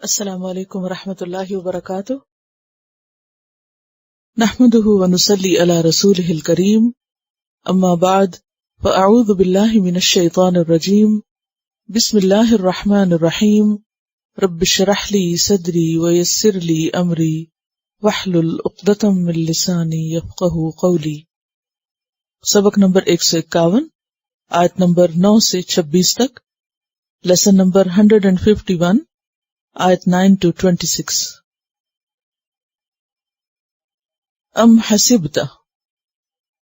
السلام علیکم ورحمۃ اللہ وبرکاتہ نحمده ونصلی علی رسولہ الکریم اما بعد فاعوذ باللہ من الشیطان الرجیم بسم اللہ الرحمن الرحیم رب اشرح لی صدری ویسر لی امری واحلل عقدۃ من لسانی یفقہوا قولی۔ سبق نمبر 151، آیت نمبر 9 سے 26 تک، لیسن نمبر 151، آیت 9 to 26۔ ام حسبت،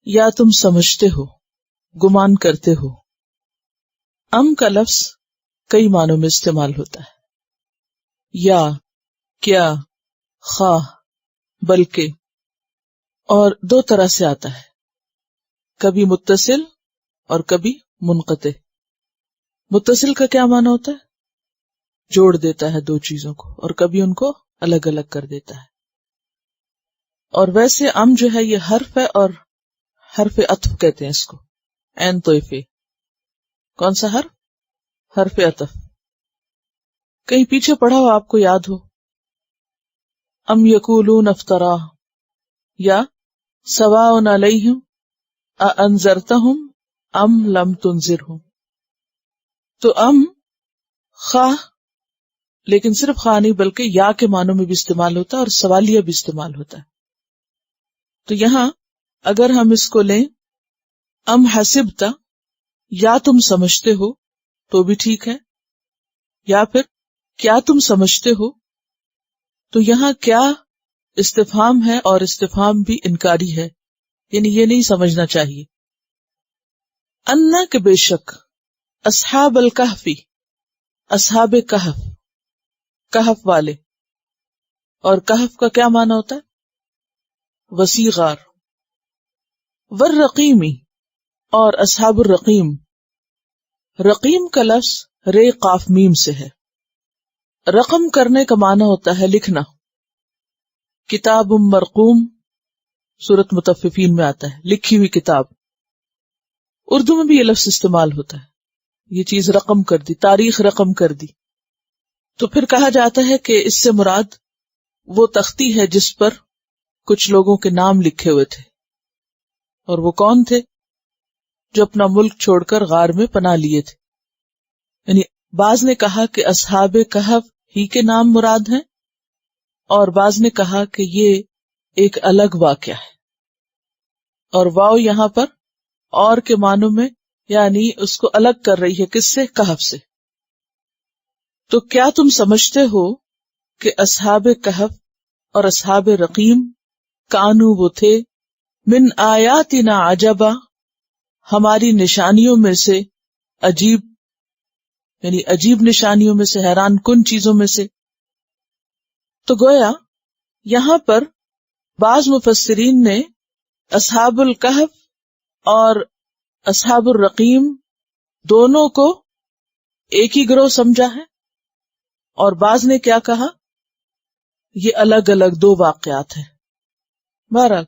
یا تم سمجھتے ہو، گمان کرتے ہو۔ ام کا لفظ کئی معنوں میں استعمال ہوتا ہے، یا، کیا، خواہ، بلکہ، اور دو طرح سے آتا ہے، کبھی متصل اور کبھی منقطع۔ متصل کا کیا معنی ہوتا ہے؟ جوڑ دیتا ہے دو چیزوں کو، اور کبھی ان کو الگ الگ کر دیتا ہے۔ اور ویسے ام جو ہے یہ حرف ہے، اور حرف عطف کہتے ہیں اس کو، عین طیفے۔ کون سا حرف؟ حرف عطف۔ کہیں پیچھے پڑھا ہو آپ کو یاد ہو، ام یقولون افتراہ، یا سواء علیہم اانذرتہم ام لم تنذرہم۔ تو ام خواہ، لیکن صرف خواہ نہیں بلکہ یا کے معنوں میں بھی استعمال ہوتا ہے اور سوالیہ بھی استعمال ہوتا ہے۔ تو یہاں اگر ہم اس کو لیں ام حسبت، یا تم سمجھتے ہو تو بھی ٹھیک ہے، یا پھر کیا تم سمجھتے ہو، تو یہاں کیا استفہام ہے اور استفہام بھی انکاری ہے، یعنی یہ نہیں سمجھنا چاہیے۔ انا کہ بے شک، اصحاب الکہفی، اصحاب کہف، کہف والے، اور کہف کا کیا معنی ہوتا ہے؟ وسیع غار۔ والرقیمی، اور اصحاب الرقیم۔ رقیم کا لفظ رے قاف میم سے ہے۔ رقم کرنے کا معنی ہوتا ہے لکھنا۔ کتاب مرقوم سورۃ مطففین میں آتا ہے، لکھی ہوئی کتاب۔ اردو میں بھی یہ لفظ استعمال ہوتا ہے، یہ چیز رقم کر دی، تاریخ رقم کر دی۔ تو پھر کہا جاتا ہے کہ اس سے مراد وہ تختی ہے جس پر کچھ لوگوں کے نام لکھے ہوئے تھے، اور وہ کون تھے؟ جو اپنا ملک چھوڑ کر غار میں پناہ لیے تھے۔ یعنی بعض نے کہا کہ اصحاب کہف ہی کے نام مراد ہیں، اور بعض نے کہا کہ یہ ایک الگ واقعہ ہے، اور واو یہاں پر اور کے معنوں میں، یعنی اس کو الگ کر رہی ہے، کس سے؟ کہف سے۔ تو کیا تم سمجھتے ہو کہ اصحاب کہف اور اصحاب رقیم کانو وہ تھے، من آیاتنا عجبا، ہماری نشانیوں میں سے عجیب، یعنی عجیب نشانیوں میں سے، حیران کن چیزوں میں سے۔ تو گویا یہاں پر بعض مفسرین نے اصحاب الکہف اور اصحاب الرقیم دونوں کو ایک ہی گروہ سمجھا ہے، اور بعض نے کیا کہا؟ یہ الگ الگ دو واقعات ہیں۔ بہرحال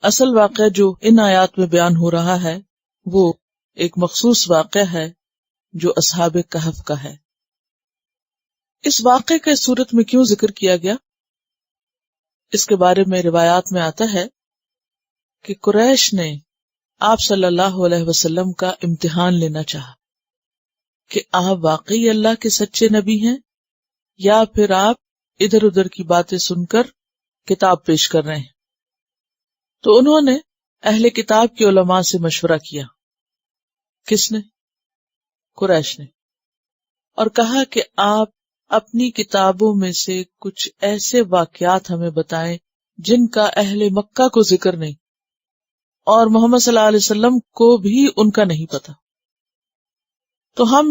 اصل واقعہ جو ان آیات میں بیان ہو رہا ہے وہ ایک مخصوص واقعہ ہے جو اصحاب کہف کا ہے۔ اس واقعے کا اس صورت میں کیوں ذکر کیا گیا؟ اس کے بارے میں روایات میں آتا ہے کہ قریش نے آپ صلی اللہ علیہ وسلم کا امتحان لینا چاہا کہ آپ واقعی اللہ کے سچے نبی ہیں، یا پھر آپ ادھر ادھر کی باتیں سن کر کتاب پیش کر رہے ہیں۔ تو انہوں نے اہل کتاب کے علماء سے مشورہ کیا۔ کس نے؟ قریش نے۔ اور کہا کہ آپ اپنی کتابوں میں سے کچھ ایسے واقعات ہمیں بتائیں جن کا اہل مکہ کو ذکر نہیں، اور محمد صلی اللہ علیہ وسلم کو بھی ان کا نہیں پتا۔ تو ہم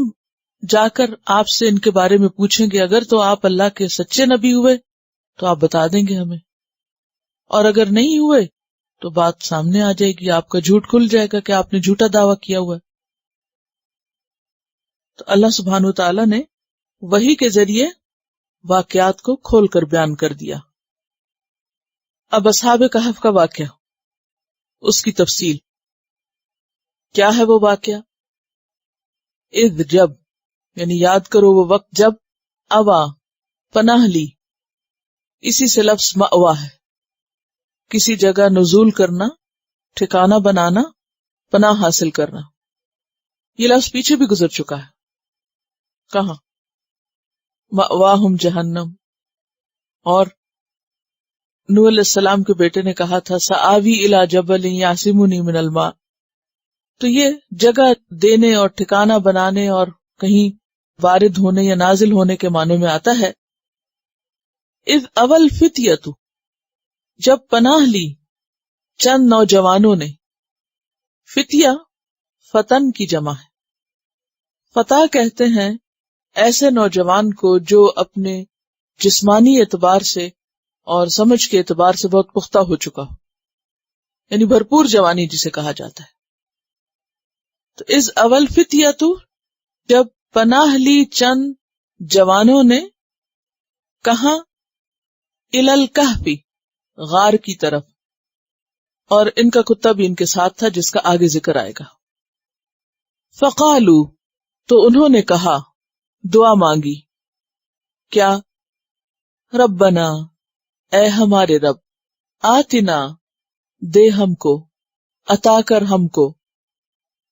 جا کر آپ سے ان کے بارے میں پوچھیں گے، اگر تو آپ اللہ کے سچے نبی ہوئے تو آپ بتا دیں گے ہمیں، اور اگر نہیں ہوئے تو بات سامنے آ جائے گی، آپ کا جھوٹ کھل جائے گا کہ آپ نے جھوٹا دعویٰ کیا ہوا ہے۔ تو اللہ سبحانہ وتعالی نے وحی کے ذریعے واقعات کو کھول کر بیان کر دیا۔ اب اصحاب کہف کا واقعہ، اس کی تفصیل کیا ہے؟ وہ واقعہ اذ، جب، یعنی یاد کرو وہ وقت جب، اوا، پناہ لی، اسی سے لفظ مأوا ہے، کسی جگہ نزول کرنا، ٹھکانہ بنانا، پناہ حاصل کرنا. یہ لفظ پیچھے بھی گزر چکا ہے. کہاں؟ مأواہم جہنم. اور نوح علیہ السلام کے بیٹے نے کہا تھا سآوی الی جبل یعصمنی من الماء. تو یہ جگہ دینے اور ٹھکانہ بنانے اور کہیں وارد ہونے یا نازل ہونے کے معنی میں آتا ہے. اذ اول فتیۃ، جب پناہ لی چند نوجوانوں نے. فتیہ فتن کی جمع ہے. فتح کہتے ہیں ایسے نوجوان کو جو اپنے جسمانی اعتبار سے اور سمجھ کے اعتبار سے بہت پختہ ہو چکا ہو، یعنی بھرپور جوانی جسے کہا جاتا ہے. تو اس اول فتیۃ، جب پناہ لی چند جوانوں نے، کہاں؟ الی الکہف، غار کی طرف. اور ان کا کتا بھی ان کے ساتھ تھا جس کا آگے ذکر آئے گا. فقالو، تو انہوں نے کہا، دعا مانگی. کیا؟ ربنا، اے ہمارے رب، آتنا، دے ہم کو، عطا کر ہم کو،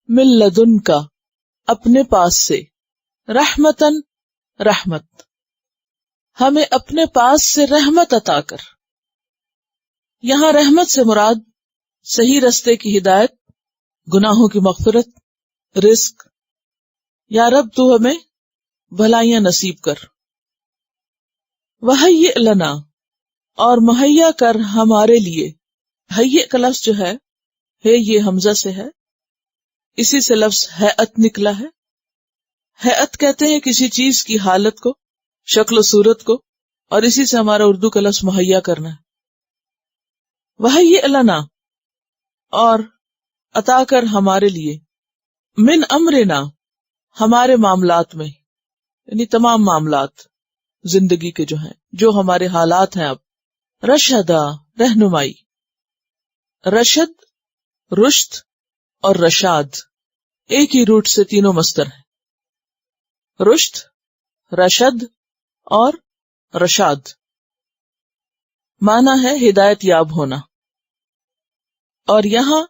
من لدن کا، اپنے پاس سے، رحمتن، رحمت، ہمیں اپنے پاس سے رحمت عطا کر. یہاں رحمت سے مراد صحیح رستے کی ہدایت، گناہوں کی مغفرت، رزق. یا رب تو ہمیں بھلائیاں نصیب کر. وہیئ لنا، اور مہیا کر ہمارے لیے. ہیئ کا لفظ جو ہے یہ حمزہ سے ہے، اسی سے لفظ ہیئت نکلا ہے. ہیئت کہتے ہیں کسی چیز کی حالت کو، شکل و صورت کو، اور اسی سے ہمارا اردو کا لفظ مہیا کرنا ہے. وہیئ لنا، اور عطا کر ہمارے لیے، من امرنا، ہمارے معاملات میں، یعنی تمام معاملات زندگی کے جو ہیں، جو ہمارے حالات ہیں اب. رشدا، رہنمائی. رشد، رشد اور رشاد ایک ہی روٹ سے تینوں مصدر ہیں. رشد، رشد اور رشاد معنی ہے ہدایت یاب ہونا. اور یہاں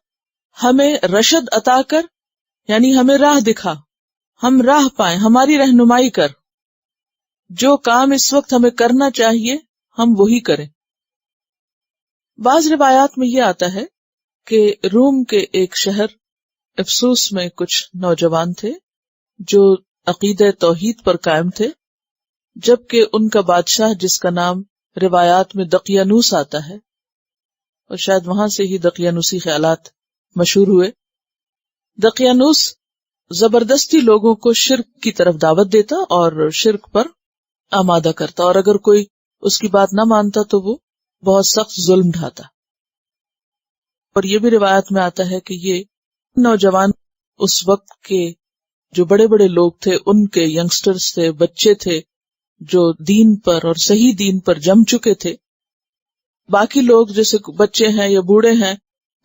ہمیں رشد عطا کر، یعنی ہمیں راہ دکھا، ہم راہ پائیں، ہماری رہنمائی کر. جو کام اس وقت ہمیں کرنا چاہیے ہم وہی کریں. بعض روایات میں یہ آتا ہے کہ روم کے ایک شہر افسوس میں کچھ نوجوان تھے جو عقیدہ توحید پر قائم تھے، جبکہ ان کا بادشاہ جس کا نام روایات میں دقیانوس آتا ہے، اور شاید وہاں سے ہی دقیانوسی خیالات مشہور ہوئے. دقیانوس زبردستی لوگوں کو شرک کی طرف دعوت دیتا اور شرک پر آمادہ کرتا، اور اگر کوئی اس کی بات نہ مانتا تو وہ بہت سخت ظلم ڈھاتا. اور یہ بھی روایت میں آتا ہے کہ یہ نوجوان اس وقت کے جو بڑے بڑے لوگ تھے، ان کے ینگسٹرز تھے، بچے تھے جو دین پر اور صحیح دین پر جم چکے تھے. باقی لوگ جیسے بچے ہیں یا بوڑھے ہیں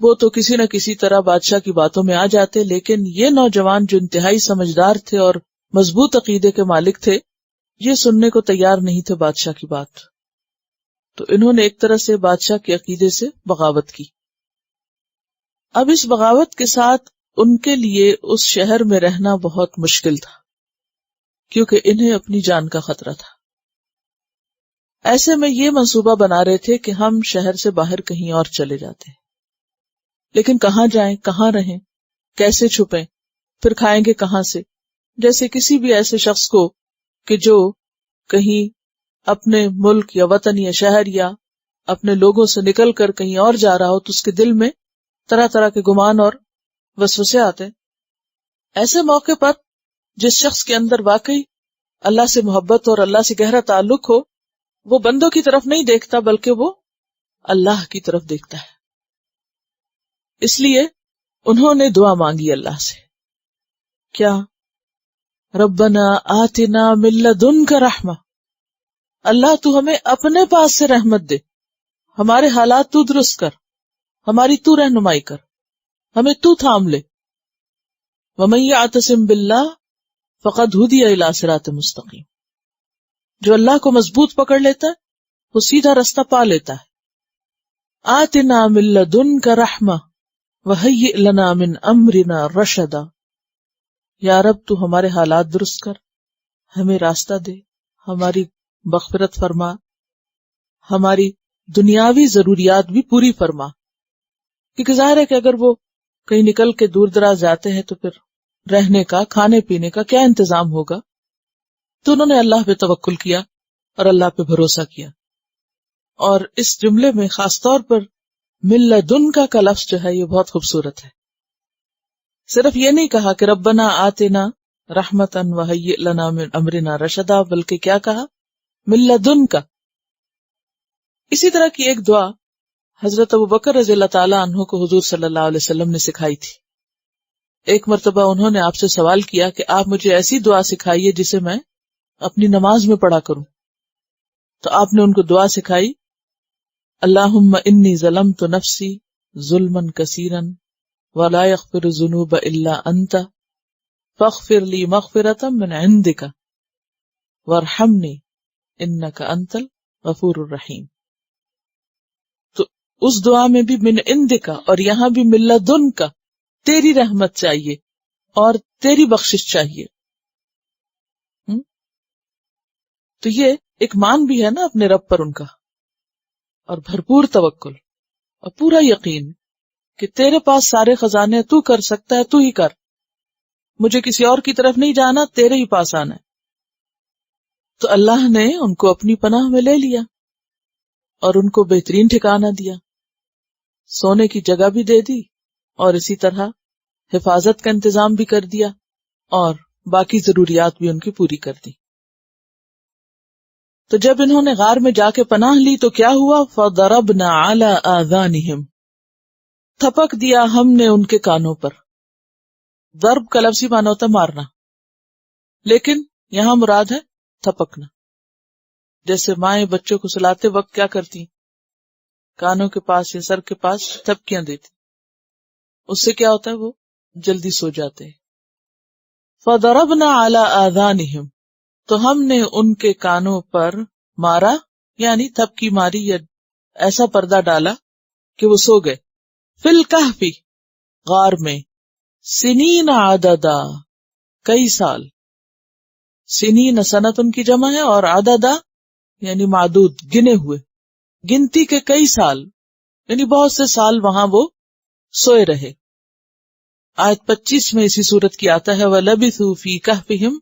وہ تو کسی نہ کسی طرح بادشاہ کی باتوں میں آ جاتے، لیکن یہ نوجوان جو انتہائی سمجھدار تھے اور مضبوط عقیدے کے مالک تھے، یہ سننے کو تیار نہیں تھے بادشاہ کی بات. تو انہوں نے ایک طرح سے بادشاہ کے عقیدے سے بغاوت کی. اب اس بغاوت کے ساتھ ان کے لیے اس شہر میں رہنا بہت مشکل تھا، کیونکہ انہیں اپنی جان کا خطرہ تھا. ایسے میں یہ منصوبہ بنا رہے تھے کہ ہم شہر سے باہر کہیں اور چلے جاتے ہیں، لیکن کہاں جائیں، کہاں رہیں، کیسے چھپیں، پھر کھائیں گے کہاں سے. جیسے کسی بھی ایسے شخص کو کہ جو کہیں اپنے ملک یا وطن یا شہر یا اپنے لوگوں سے نکل کر کہیں اور جا رہا ہو تو اس کے دل میں طرح طرح کے گمان اور وسوسے آتے. ایسے موقع پر جس شخص کے اندر واقعی اللہ سے محبت اور اللہ سے گہرا تعلق ہو، وہ بندوں کی طرف نہیں دیکھتا بلکہ وہ اللہ کی طرف دیکھتا ہے. اس لیے انہوں نے دعا مانگی اللہ سے. کیا؟ ربنا آتنا من لدنک رحمہ، اللہ تو ہمیں اپنے پاس سے رحمت دے، ہمارے حالات تو درست کر، ہماری تو رہنمائی کر، ہمیں تو تھام لے. ومن یعتصم باللہ فقد ہدی الی صراط مستقیم، جو اللہ کو مضبوط پکڑ لیتا ہے وہ سیدھا رستہ پا لیتا ہے. آتنا من لدنک رحمہ وہیئ لنا من امرنا رشدا. یا رب تو ہمارے حالات درست کر، ہمیں راستہ دے، ہماری مغفرت فرما، ہماری دنیاوی ضروریات بھی پوری فرما. کیونکہ ظاہر ہے کہ اگر وہ کہیں نکل کے دور دراز جاتے ہیں تو پھر رہنے کا، کھانے پینے کا کیا انتظام ہوگا. تو انہوں نے اللہ پہ توکل کیا اور اللہ پہ بھروسہ کیا. اور اس جملے میں خاص طور پر من لدنک کا لفظ جو ہے یہ بہت خوبصورت ہے. صرف یہ نہیں کہا کہ ربنا آتنا رحمتا وہیئ لنا من امرنا رشدا، بلکہ کیا کہا؟ من لدنک. اسی طرح کی ایک دعا حضرت ابوبکر رضی اللہ تعالی عنہ کو حضور صلی اللہ علیہ وسلم نے سکھائی تھی. ایک مرتبہ انہوں نے آپ سے سوال کیا کہ آپ مجھے ایسی دعا سکھائیے جسے میں اپنی نماز میں پڑھا کروں. تو آپ نے ان کو دعا سکھائی، اللہم انی ظلمت نفسی ظلما کثیرا ولا یغفر الذنوب الا انت فاغفر لی مغفرۃ من عندک وارحمنی انک انت الغفور الرحیم. تو اس دعا میں بھی من عندک اور یہاں بھی من لدنک، تیری رحمت چاہیے اور تیری بخشش چاہیے. تو یہ ایک مان بھی ہے نا اپنے رب پر ان کا، اور بھرپور توکل اور پورا یقین کہ تیرے پاس سارے خزانے، تو کر سکتا ہے، تو ہی کر، مجھے کسی اور کی طرف نہیں جانا، تیرے ہی پاس آنا ہے. تو اللہ نے ان کو اپنی پناہ میں لے لیا اور ان کو بہترین ٹھکانہ دیا، سونے کی جگہ بھی دے دی اور اسی طرح حفاظت کا انتظام بھی کر دیا اور باقی ضروریات بھی ان کی پوری کر دی. تو جب انہوں نے غار میں جا کے پناہ لی تو کیا ہوا؟ فَضَرَبْنَا عَلَىٰ آذَانِهِمْ، تھپک دیا ہم نے ان کے کانوں پر. ضرب کا لفظی معنی ہوتا ہے مارنا، لیکن یہاں مراد ہے تھپکنا. جیسے مائیں بچوں کو سلاتے وقت کیا کرتی، کانوں کے پاس یا سر کے پاس تھپکیاں دیتی، اس سے کیا ہوتا ہے وہ جلدی سو جاتے ہیں. فَضَرَبْنَا عَلَىٰ آذَانِهِمْ، تو ہم نے ان کے کانوں پر مارا، یعنی تھپکی ماری یا ایسا پردہ ڈالا کہ وہ سو گئے. فی الکہف، غار میں، سنین عددا، کئی سال. سنین سنت ان کی جمع ہے اور عددا یعنی معدود، گنے ہوئے، گنتی کے کئی سال، یعنی بہت سے سال وہاں وہ سوئے رہے. آیت 25 میں اسی صورت کی آتا ہے وَلَبِثُوا فِي كَهْفِهِمْ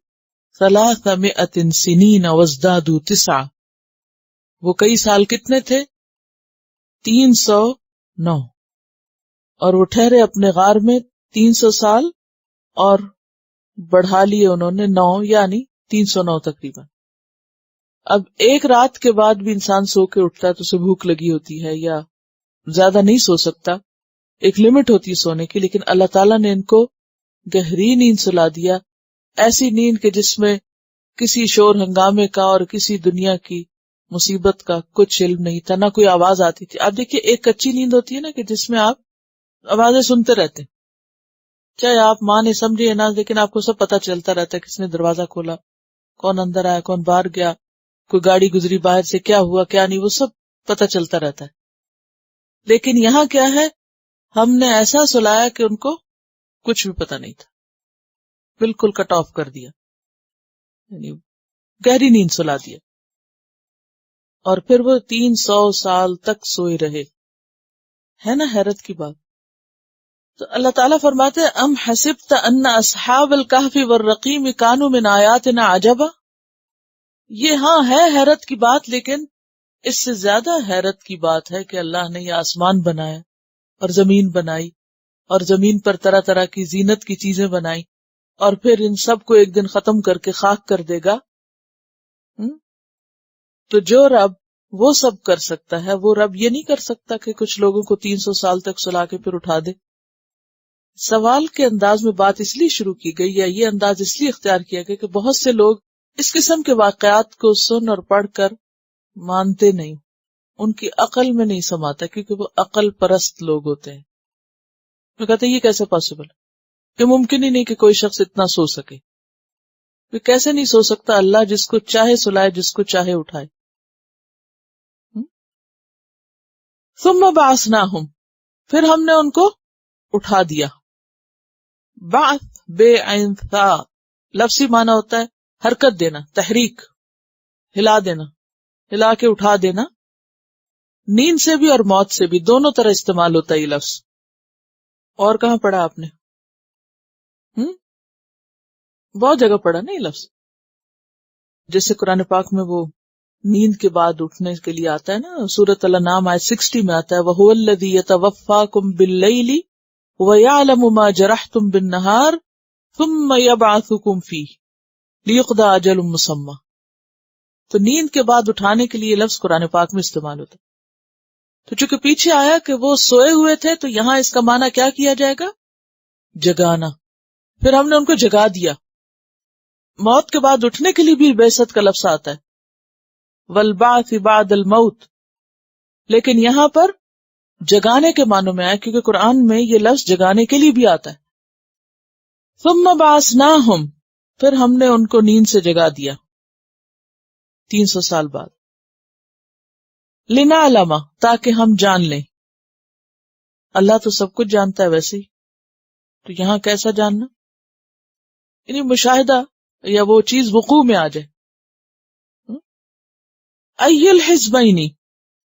300 سنین وازدادوا 9. وہ کئی سال کتنے تھے؟ 309. اور وہ ٹھہرے اپنے غار میں 300 سال اور بڑھا لیے انہوں نے 9، یعنی 309 تقریباً. اب ایک رات کے بعد بھی انسان سو کے اٹھتا ہے تو اسے بھوک لگی ہوتی ہے یا زیادہ نہیں سو سکتا، ایک لمٹ ہوتی ہے سونے کی، لیکن اللہ تعالیٰ نے ان کو گہری نیند سلا دیا، ایسی نیند کہ جس میں کسی شور ہنگامے کا اور کسی دنیا کی مصیبت کا کچھ علم نہیں تھا، نہ کوئی آواز آتی تھی. آپ دیکھیے ایک کچی نیند ہوتی ہے نا کہ جس میں آپ آوازیں سنتے رہتے ہیں، چاہے آپ ماں نے سمجھے یا نہ، لیکن آپ کو سب پتہ چلتا رہتا ہے، کس نے دروازہ کھولا، کون اندر آیا، کون باہر گیا، کوئی گاڑی گزری باہر سے، کیا ہوا کیا نہیں، وہ سب پتہ چلتا رہتا ہے. لیکن یہاں کیا ہے، ہم نے ایسا سلایا کہ ان کو کچھ بھی پتہ نہیں تھا، بالکل کٹ آف کر دیا، یعنی گہری نیند سلا دیا. اور پھر وہ 300 سال تک سوئے رہے. ہے نا حیرت کی بات. تو اللہ تعالیٰ فرماتے ہیں ام حسبت ان اصحاب الکہف والرقیم کانوا من آیاتنا عجبا. یہ ہاں ہے حیرت کی بات، لیکن اس سے زیادہ حیرت کی بات ہے کہ اللہ نے یہ آسمان بنایا اور زمین بنائی اور زمین پر طرح طرح کی زینت کی چیزیں بنائی اور پھر ان سب کو ایک دن ختم کر کے خاک کر دے گا. تو جو رب وہ سب کر سکتا ہے، وہ رب یہ نہیں کر سکتا کہ کچھ لوگوں کو 300 سال تک سلا کے پھر اٹھا دے. سوال کے انداز میں بات اس لیے شروع کی گئی یا یہ انداز اس لیے اختیار کیا گیا کہ بہت سے لوگ اس قسم کے واقعات کو سن اور پڑھ کر مانتے نہیں، ان کی عقل میں نہیں سماتا، کیونکہ وہ عقل پرست لوگ ہوتے ہیں. وہ کہتے ہیں یہ کیسے پاسبل، کہ ممکن ہی نہیں کہ کوئی شخص اتنا سو سکے. کہ کیسے نہیں سو سکتا اللہ جس کو چاہے سلائے جس کو چاہے اٹھائے. ثم بعثناہم، پھر ہم نے ان کو اٹھا دیا. بعث بے عین ثا لفظی معنی ہوتا ہے حرکت دینا، تحریک، ہلا دینا، ہلا کے اٹھا دینا. نیند سے بھی اور موت سے بھی دونوں طرح استعمال ہوتا ہے یہ لفظ. اور کہاں پڑھا آپ نے؟ بہت جگہ پڑھا نا یہ لفظ. جیسے قرآن پاک میں وہ نیند کے بعد اٹھنے کے لیے آتا ہے نا، سورۃ الانعام آیت 60 میں آتا ہے وَهُوَ الَّذِي يَتَوَفَّاكُمْ بِاللَّيْلِ وَيَعْلَمُ مَا جَرَحْتُمْ بِالنَّهَارِ ثُمَّ يَبْعَثُكُمْ فِيهِ لِيُقْضَىٰ أَجَلٌ مُّسَمًّى. تو نیند کے بعد اٹھانے کے لیے لفظ قرآن پاک میں استعمال ہوتا ہے. تو چونکہ پیچھے آیا کہ وہ سوئے ہوئے تھے تو یہاں اس کا معنی کیا کیا جائے گا؟ جگانا. پھر ہم نے ان کو جگا دیا. موت کے بعد اٹھنے کے لیے بھی بعثت کا لفظ آتا ہے والبعث بعد الموت، لیکن یہاں پر جگانے کے معنوں میں آیا کیونکہ قرآن میں یہ لفظ جگانے کے لیے بھی آتا ہے. ثم بعثناہم، پھر ہم نے ان کو نیند سے جگا دیا 300 سال بعد. لنعلم، تاکہ ہم جان لیں. اللہ تو سب کچھ جانتا ہے ویسے ہی، تو یہاں کیسا جاننا؟ یعنی مشاہدہ یا وہ چیز وقوع میں آ جائے. ای الحزبین،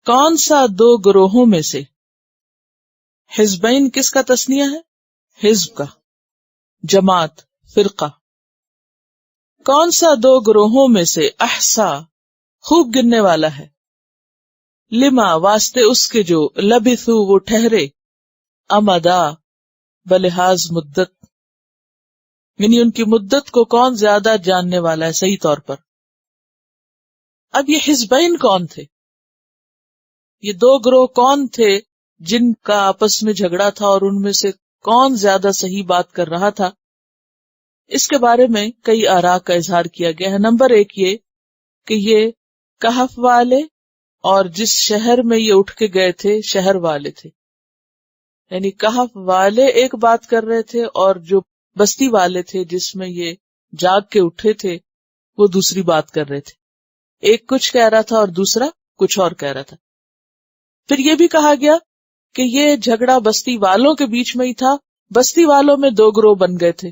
کون سا دو گروہوں میں سے. حزبین کس کا تسنیہ ہے؟ حزب کا، جماعت، فرقہ. کون سا دو گروہوں میں سے احسا خوب گننے والا ہے. لما واسطے اس کے جو لبثو وہ ٹھہرے، امدا بلحاظ مدت، یعنی ان کی مدت کو کون زیادہ جاننے والا ہے صحیح طور پر. اب یہ حزبین کون تھے؟ یہ دو گروہ کون تھے جن کا آپس میں جھگڑا تھا اور ان میں سے کون زیادہ صحیح بات کر رہا تھا؟ اس کے بارے میں کئی آراء کا اظہار کیا گیا ہے. نمبر 1 یہ کہ یہ کہف والے اور جس شہر میں یہ اٹھ کے گئے تھے شہر والے تھے. یعنی کہف والے ایک بات کر رہے تھے اور جو بستی والے تھے جس میں یہ جاگ کے اٹھے تھے وہ دوسری بات کر رہے تھے. ایک کچھ کہہ رہا تھا اور دوسرا کچھ اور کہہ رہا تھا. پھر یہ بھی کہا گیا کہ یہ جھگڑا بستی والوں کے بیچ میں ہی تھا. بستی والوں میں دو گروہ بن گئے تھے،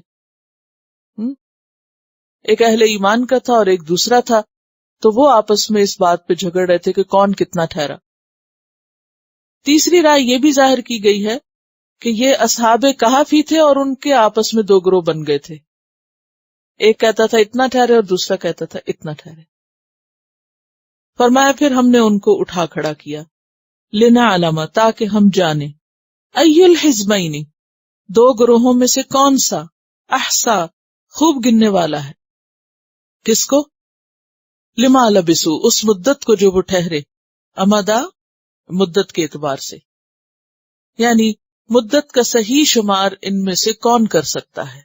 ایک اہل ایمان کا تھا اور ایک دوسرا تھا. تو وہ آپس میں اس بات پہ جھگڑ رہے تھے کہ کون کتنا ٹھہرا. تیسری رائے یہ بھی ظاہر کی گئی ہے کہ یہ اصحاب کہف ہی تھے اور ان کے آپس میں دو گروہ بن گئے تھے. ایک کہتا تھا اتنا ٹھہرے اور دوسرا کہتا تھا اتنا ٹھہرے. فرمایا پھر ہم نے ان کو اٹھا کھڑا کیا. لنعلم، تاکہ ہم جانیں. ای الحزبین، دو گروہوں میں سے کون سا احسا خوب گننے والا ہے. کس کو؟ لما لبسو، اس مدت کو جو وہ ٹھہرے. امدا مدت کے اعتبار سے، یعنی مدت کا صحیح شمار ان میں سے کون کر سکتا ہے.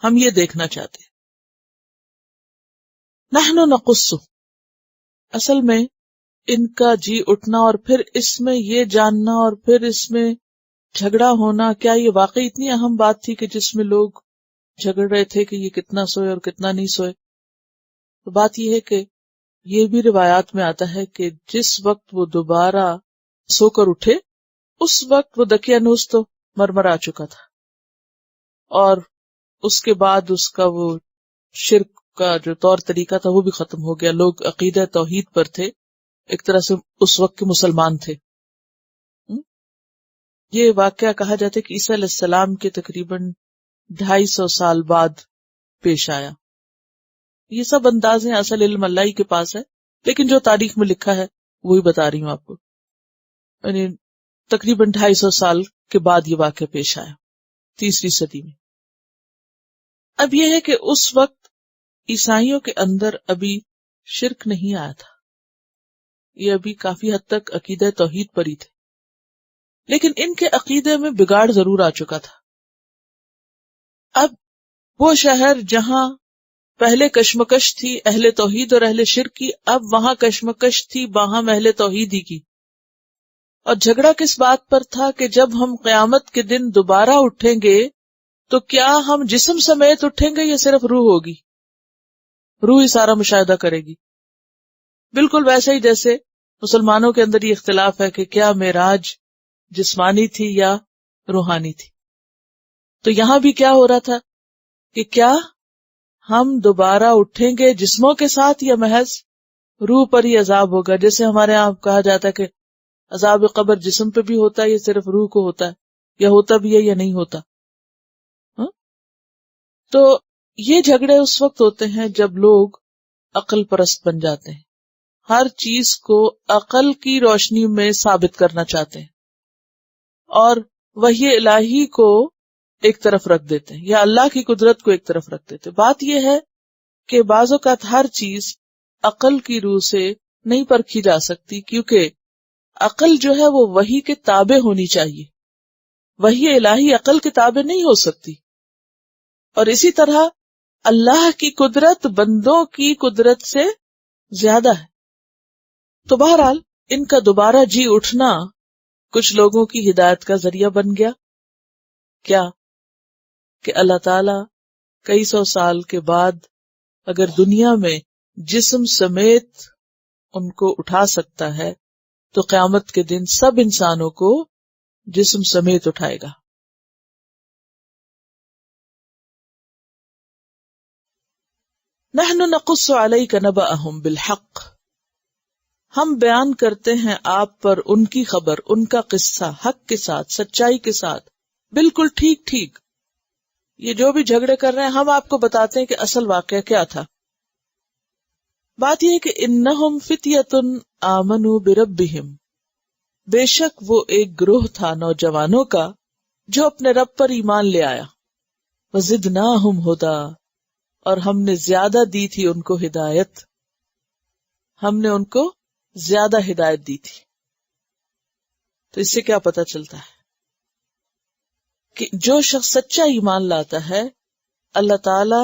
ہم یہ دیکھنا چاہتے ہیں. نحن نقص، اصل میں ان کا جی اٹھنا اور پھر اس میں یہ جاننا اور پھر اس میں جھگڑا ہونا، کیا یہ واقعی اتنی اہم بات تھی کہ جس میں لوگ جھگڑ رہے تھے کہ یہ کتنا سوئے اور کتنا نہیں سوئے. تو بات یہ ہے کہ یہ بھی روایات میں آتا ہے کہ جس وقت وہ دوبارہ سو کر اٹھے اس وقت وہ دقیانوس تو مرمر آ چکا تھا، اور اس کے بعد اس کا وہ شرک کا جو طور طریقہ تھا وہ بھی ختم ہو گیا. لوگ عقیدہ توحید پر تھے، ایک طرح سے اس وقت کے مسلمان تھے. یہ واقعہ کہا جاتا ہے کہ عیسیٰ علیہ السلام کے تقریباً 250 سال بعد پیش آیا. یہ سب انداز ہیں، اصل علم اللہ ہی کے پاس ہے، لیکن جو تاریخ میں لکھا ہے وہی بتا رہی ہوں آپ کو. یعنی تقریباً 250 سال کے بعد یہ واقعہ پیش آیا، 3 صدی میں. اب یہ ہے کہ اس وقت عیسائیوں کے اندر ابھی شرک نہیں آیا تھا، یہ ابھی کافی حد تک عقیدہ توحید پر ہی تھے، لیکن ان کے عقیدے میں بگاڑ ضرور آ چکا تھا. اب وہ شہر جہاں پہلے کشمکش تھی اہل توحید اور اہل شرک کی، اب وہاں کشمکش تھی باہم اہل توحید ہی کی. اور جھگڑا کس بات پر تھا کہ جب ہم قیامت کے دن دوبارہ اٹھیں گے تو کیا ہم جسم سمیت اٹھیں گے یا صرف روح ہوگی. روح ہی سارا مشاہدہ کرے گی. بالکل ویسے ہی جیسے مسلمانوں کے اندر یہ اختلاف ہے کہ کیا معراج جسمانی تھی یا روحانی تھی. تو یہاں بھی کیا ہو رہا تھا کہ کیا ہم دوبارہ اٹھیں گے جسموں کے ساتھ یا محض روح پر ہی عذاب ہوگا. جیسے ہمارے یہاں کہا جاتا ہے کہ عذاب قبر جسم پہ بھی ہوتا ہے یا صرف روح کو ہوتا ہے, یا ہوتا بھی ہے یا نہیں ہوتا. تو یہ جھگڑے اس وقت ہوتے ہیں جب لوگ عقل پرست بن جاتے ہیں, ہر چیز کو عقل کی روشنی میں ثابت کرنا چاہتے ہیں اور وحی الہی کو ایک طرف رکھ دیتے ہیں یا اللہ کی قدرت کو ایک طرف رکھ دیتے ہیں. بات یہ ہے کہ بعض اوقات ہر چیز عقل کی روح سے نہیں پرکھی جا سکتی, کیونکہ عقل جو ہے وہ وحی کے تابع ہونی چاہیے. وحی الہی عقل کے تابع نہیں ہو سکتی. اور اسی طرح اللہ کی قدرت بندوں کی قدرت سے زیادہ ہے. تو بہرحال ان کا دوبارہ جی اٹھنا کچھ لوگوں کی ہدایت کا ذریعہ بن گیا. کیا کہ اللہ تعالی کئی سو سال کے بعد اگر دنیا میں جسم سمیت ان کو اٹھا سکتا ہے تو قیامت کے دن سب انسانوں کو جسم سمیت اٹھائے گا. نحن نقص علیک نبأہم بالحق, ہم بیان کرتے ہیں آپ پر ان کی خبر, ان کا قصہ حق کے ساتھ, سچائی کے ساتھ, بالکل ٹھیک ٹھیک. یہ جو بھی جھگڑے کر رہے ہیں ہم آپ کو بتاتے ہیں کہ اصل واقعہ کیا تھا. بات یہ ہے کہ انہم فتیۃ آمنوا بربہم, بے شک وہ ایک گروہ تھا نوجوانوں کا جو اپنے رب پر ایمان لے آیا. وزدناہم ھدی, اور ہم نے زیادہ دی تھی ان کو ہدایت, ہم نے ان کو زیادہ ہدایت دی تھی. تو اس سے کیا پتہ چلتا ہے کہ جو شخص سچا ایمان لاتا ہے اللہ تعالی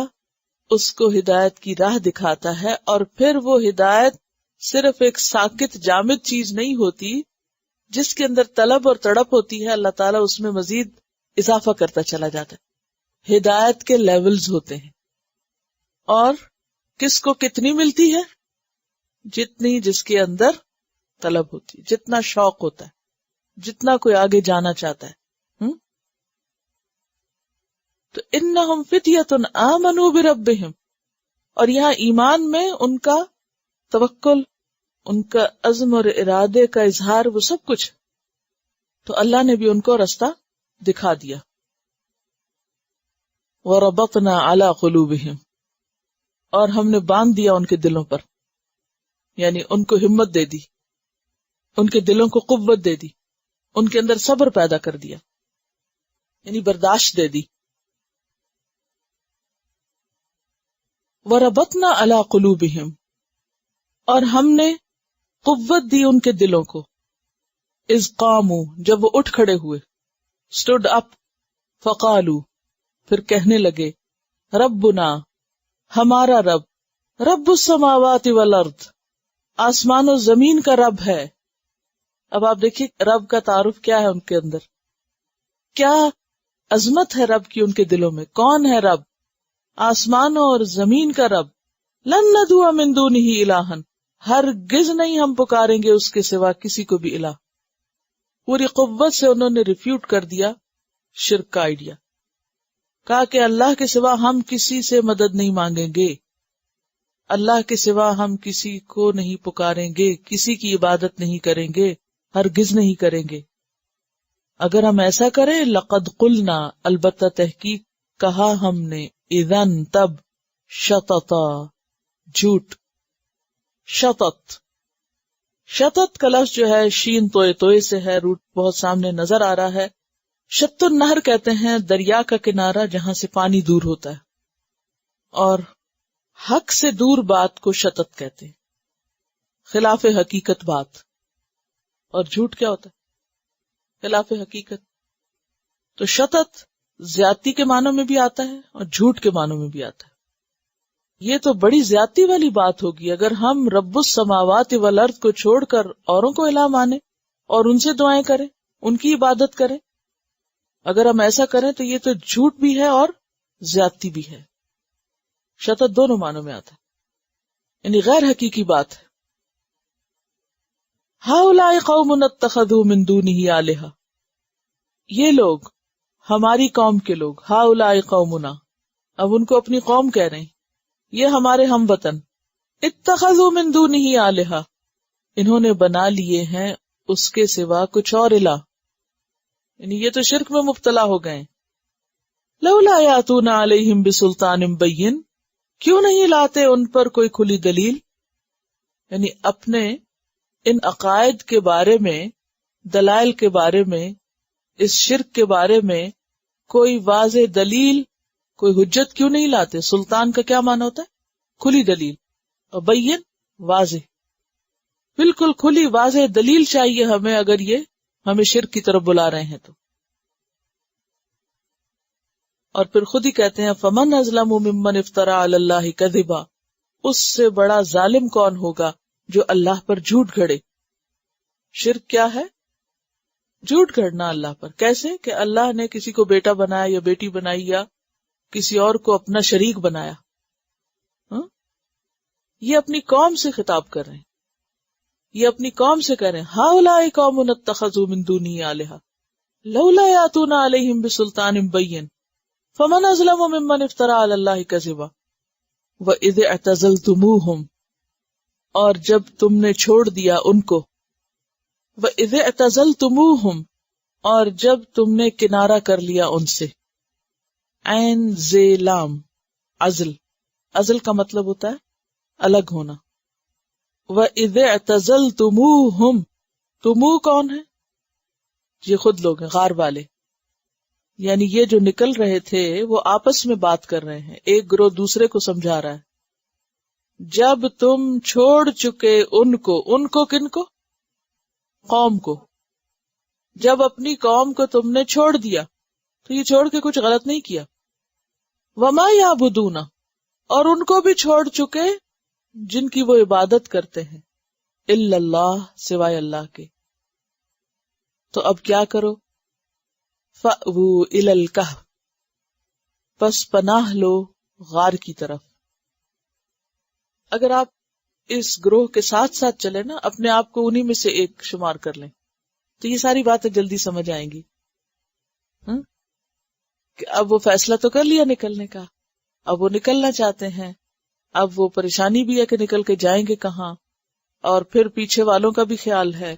اس کو ہدایت کی راہ دکھاتا ہے, اور پھر وہ ہدایت صرف ایک ساکت جامد چیز نہیں ہوتی جس کے اندر طلب اور تڑپ ہوتی ہے, اللہ تعالیٰ اس میں مزید اضافہ کرتا چلا جاتا ہے. ہدایت کے لیولز ہوتے ہیں, اور کس کو کتنی ملتی ہے؟ جتنی جس کے اندر طلب ہوتی ہے, جتنا شوق ہوتا ہے, جتنا کوئی آگے جانا چاہتا ہے. تو انہم فتیۃ آمنوا بربہم, اور یہاں ایمان میں ان کا توکل, ان کا عزم اور ارادے کا اظہار, وہ سب کچھ. تو اللہ نے بھی ان کو راستہ دکھا دیا. وَرَبَطْنَا عَلَى قُلُوبِهِمْ, اور ہم نے باندھ دیا ان کے دلوں پر, یعنی ان کو ہمت دے دی, ان کے دلوں کو قوت دے دی, ان کے اندر صبر پیدا کر دیا, یعنی برداشت دے دی. وَرَبَطْنَا عَلَى قُلُوبِهِمْ, اور ہم نے قوت دی ان کے دلوں کو. اذ قاموا, جب وہ اٹھ کھڑے ہوئے, stood up, فقالوا, پھر کہنے لگے, ربنا, ہمارا رب, رب السماوات والارض, آسمان و زمین کا رب ہے. اب آپ دیکھیے رب کا تعارف کیا ہے ان کے اندر, کیا عظمت ہے رب کی ان کے دلوں میں. کون ہے رب؟ آسمانوں اور زمین کا رب. لن ندعو من دونہ الہا, ہرگز نہیں ہم پکاریں گے اس کے سوا کسی کو بھی الہ. پوری قوت سے انہوں نے ریفیوٹ کر دیا شرک کا آئیڈیا, کہا کہ اللہ کے سوا ہم کسی سے مدد نہیں مانگیں گے, اللہ کے سوا ہم کسی کو نہیں پکاریں گے, کسی کی عبادت نہیں کریں گے, ہرگز نہیں کریں گے. اگر ہم ایسا کریں, لقد قلنا, البتہ تحقیق کہا ہم نے, اذن تب, شططا, جھوٹ. شطط, شطط کا لفظ جو ہے شین توئے توئے سے ہے, روٹ بہت سامنے نظر آ رہا ہے. شط النہر کہتے ہیں دریا کا کنارہ جہاں سے پانی دور ہوتا ہے, اور حق سے دور بات کو شطط کہتے ہیں, خلاف حقیقت بات. اور جھوٹ کیا ہوتا ہے؟ خلاف حقیقت. تو شطط زیادتی کے معنوں میں بھی آتا ہے اور جھوٹ کے معنوں میں بھی آتا ہے. یہ تو بڑی زیادتی والی بات ہوگی اگر ہم رب السماوات والارض کو چھوڑ کر اوروں کو الہ مانیں اور ان سے دعائیں کریں, ان کی عبادت کریں. اگر ہم ایسا کریں تو یہ تو جھوٹ بھی ہے اور زیادتی بھی ہے. شطط دونوں معنوں میں آتا ہے. یعنی غیر حقیقی بات ہے. ہؤلاء قوم اتخذوا من دونہ آلہۃ، یہ لوگ ہماری قوم کے لوگ، ہؤلاء قومنا، اب ان کو اپنی قوم کہہ رہے ہیں، یہ ہمارے ہم وطن، اتخذوا من دونہ آلہۃ، انہوں نے بنا لیے ہیں اس کے سوا کچھ اور الہ، یعنی یہ تو شرک میں مبتلا ہو گئے. لولا یاتون علیہم بسلطان بین، کیوں نہیں لاتے ان پر کوئی کھلی دلیل، یعنی اپنے ان عقائد کے بارے میں، دلائل کے بارے میں، اس شرک کے بارے میں کوئی واضح دلیل، کوئی حجت کیوں نہیں لاتے. سلطان کا کیا معنی ہوتا ہے؟ کھلی دلیل، اور بین واضح، بالکل کھلی واضح دلیل چاہیے ہمیں اگر یہ ہمیں شرک کی طرف بلا رہے ہیں تو. اور پھر خود ہی کہتے ہیں فمن اظلم ممن افترى علی اللہ کذبا، اس سے بڑا ظالم کون ہوگا جو اللہ پر جھوٹ گھڑے. شرک کیا ہے؟ جھوٹ گھڑنا اللہ پر. کیسے کہ اللہ نے کسی کو بیٹا بنایا یا بیٹی بنائی یا کسی اور کو اپنا شریک بنایا. یہ اپنی قوم سے خطاب کر رہے ہیں، یہ اپنی قوم سے کہہ رہے ہیں ہؤلاء قوم اتخذوا من دونہ آلہۃ لولا یاتون علیہم بسلطان بین فمن اظلم ممن افترى علی اللہ کذبا وَإِذِ اعْتَزَلْتُمُوهُمْ، اور جب تم نے چھوڑ دیا ان کو، وَإِذِ اعْتَزَلْتُمُوهُمْ، اور جب تم نے کنارہ کر لیا ان سے. عین زے لام عزل، عزل کا مطلب ہوتا ہے الگ ہونا. وَإِذِ اعْتَزَلْتُمُوهُمْ، تمو کون ہے؟ یہ خود لوگ ہیں، غار والے، یعنی یہ جو نکل رہے تھے وہ آپس میں بات کر رہے ہیں، ایک گروہ دوسرے کو سمجھا رہا ہے. جب تم چھوڑ چکے ان کو کن کو؟ قوم کو. جب اپنی قوم کو تم نے چھوڑ دیا تو یہ چھوڑ کے کچھ غلط نہیں کیا. وما یعبدون، اور ان کو بھی چھوڑ چکے جن کی وہ عبادت کرتے ہیں، الا اللہ، سوائے اللہ کے. تو اب کیا کرو؟ فَأْوُوا إِلَى الْكَهْفِ، پس پناہ لو غار کی طرف. اگر آپ اس گروہ کے ساتھ ساتھ چلے نا، اپنے آپ کو انہی میں سے ایک شمار کر لیں تو یہ ساری باتیں جلدی سمجھ آئیں گی. کہ اب وہ فیصلہ تو کر لیا نکلنے کا، اب وہ نکلنا چاہتے ہیں، اب وہ پریشانی بھی ہے کہ نکل کے جائیں گے کہاں، اور پھر پیچھے والوں کا بھی خیال ہے،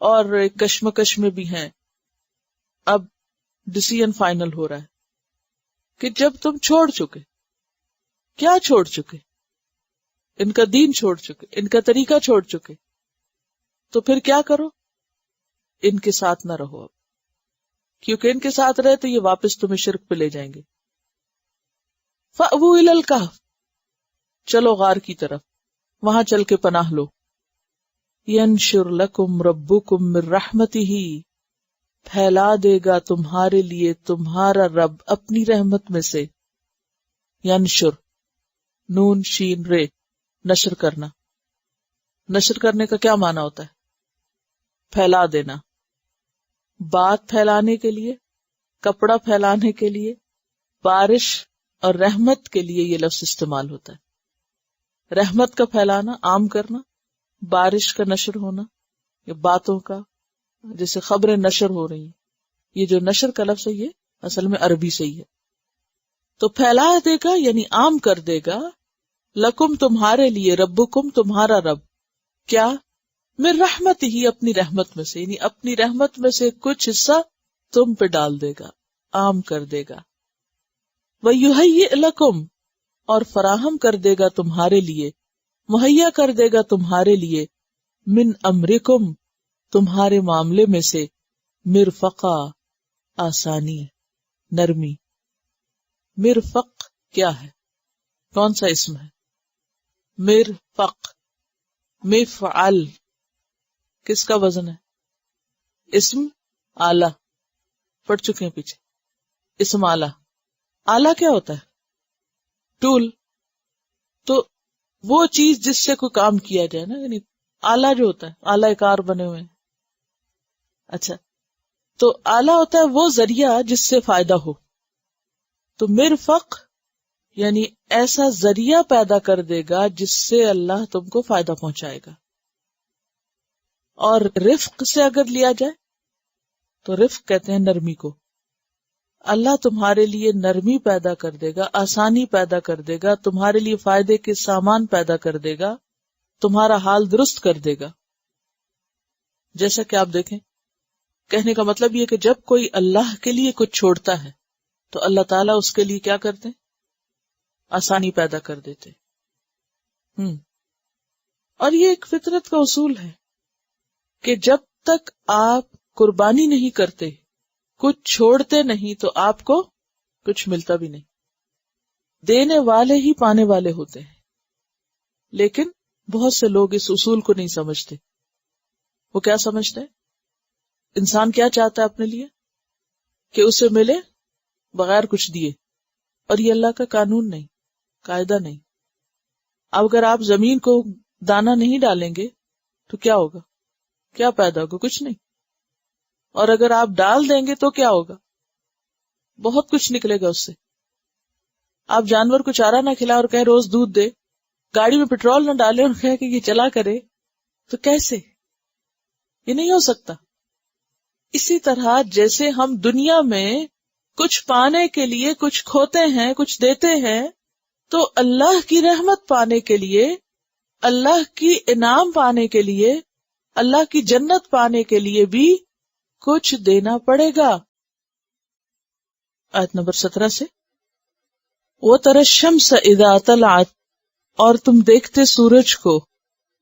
اور ایک کشمکش میں بھی ہیں. اب ڈیسیژن فائنل ہو رہا ہے کہ جب تم چھوڑ چکے، کیا چھوڑ چکے؟ ان کا دین چھوڑ چکے، ان کا طریقہ چھوڑ چکے، تو پھر کیا کرو؟ ان کے ساتھ نہ رہو اب، کیونکہ ان کے ساتھ رہے تو یہ واپس تمہیں شرک پہ لے جائیں گے. فَأْوُوا إِلَى الْكَهْفِ، چلو غار کی طرف، وہاں چل کے پناہ لو. يَنشُرْ لَكُمْ رَبُّكُمْ مِنْ رَحْمَتِهِ، پھیلا دے گا تمہارے لیے تمہارا رب اپنی رحمت میں سے. ینشر، نون شین رے، نشر کرنا. نشر کرنے کا کیا معنی ہوتا ہے؟ پھیلا دینا. بات پھیلانے کے لیے، کپڑا پھیلانے کے لیے، بارش اور رحمت کے لیے یہ لفظ استعمال ہوتا ہے. رحمت کا پھیلانا، عام کرنا، بارش کا نشر ہونا، یا باتوں کا، جیسے خبریں نشر ہو رہی ہیں. یہ جو نشر کا لفظ ہے یہ اصل میں عربی سے ہی ہے. تو پھیلا دے گا یعنی عام کر دے گا، لکم تمہارے لیے، ربکم تمہارا رب، کیا؟ من رحمت ہی، اپنی رحمت میں سے، یعنی اپنی رحمت میں سے کچھ حصہ تم پہ ڈال دے گا، عام کر دے گا. وَيُهَيِّئْ لَكُمْ، اور فراہم کر دے گا تمہارے لیے، مہیا کر دے گا تمہارے لیے، من امرکم، تمہارے معاملے میں سے، مرفقا، آسانی، نرمی. مرفق کیا ہے؟ کون سا اسم ہے؟ مرفق. مفعل کس کا وزن ہے؟ اسم آلہ، پڑھ چکے ہیں پیچھے. اسم آلہ، آلہ کیا ہوتا ہے؟ ٹول. تو وہ چیز جس سے کوئی کام کیا جائے نا، یعنی آلہ جو ہوتا ہے، آلہ کار بنے ہوئے ہیں. اچھا، تو آلہ ہوتا ہے وہ ذریعہ جس سے فائدہ ہو. تو مرفق یعنی ایسا ذریعہ پیدا کر دے گا جس سے اللہ تم کو فائدہ پہنچائے گا. اور رفق سے اگر لیا جائے تو رفق کہتے ہیں نرمی کو. اللہ تمہارے لیے نرمی پیدا کر دے گا، آسانی پیدا کر دے گا، تمہارے لیے فائدے کے سامان پیدا کر دے گا، تمہارا حال درست کر دے گا. جیسا کہ آپ دیکھیں، کہنے کا مطلب یہ کہ جب کوئی اللہ کے لیے کچھ چھوڑتا ہے تو اللہ تعالیٰ اس کے لیے کیا کرتے ہیں؟ آسانی پیدا کر دیتے. اور یہ ایک فطرت کا اصول ہے کہ جب تک آپ قربانی نہیں کرتے، کچھ چھوڑتے نہیں، تو آپ کو کچھ ملتا بھی نہیں. دینے والے ہی پانے والے ہوتے ہیں. لیکن بہت سے لوگ اس اصول کو نہیں سمجھتے. وہ کیا سمجھتے ہیں؟ انسان کیا چاہتا ہے اپنے لیے؟ کہ اسے ملے بغیر کچھ دیے. اور یہ اللہ کا قانون نہیں، قاعدہ نہیں. اب اگر آپ زمین کو دانا نہیں ڈالیں گے تو کیا ہوگا؟ کیا پیدا ہوگا؟ کچھ نہیں. اور اگر آپ ڈال دیں گے تو کیا ہوگا؟ بہت کچھ نکلے گا اس سے. آپ جانور کو چارہ نہ کھلا اور کہے روز دودھ دے، گاڑی میں پیٹرول نہ ڈالے اور کہے کہ یہ چلا کرے، تو کیسے؟ یہ نہیں ہو سکتا. اسی طرح جیسے ہم دنیا میں کچھ پانے کے لیے کچھ کھوتے ہیں، کچھ دیتے ہیں، تو اللہ کی رحمت پانے کے لیے، اللہ کی انعام پانے کے لیے، اللہ کی جنت پانے کے لیے بھی کچھ دینا پڑے گا. آیت نمبر 17 سے وَتَرَى الشَّمْسَ إِذَا طَلَعَتْ، اور تم دیکھتے سورج کو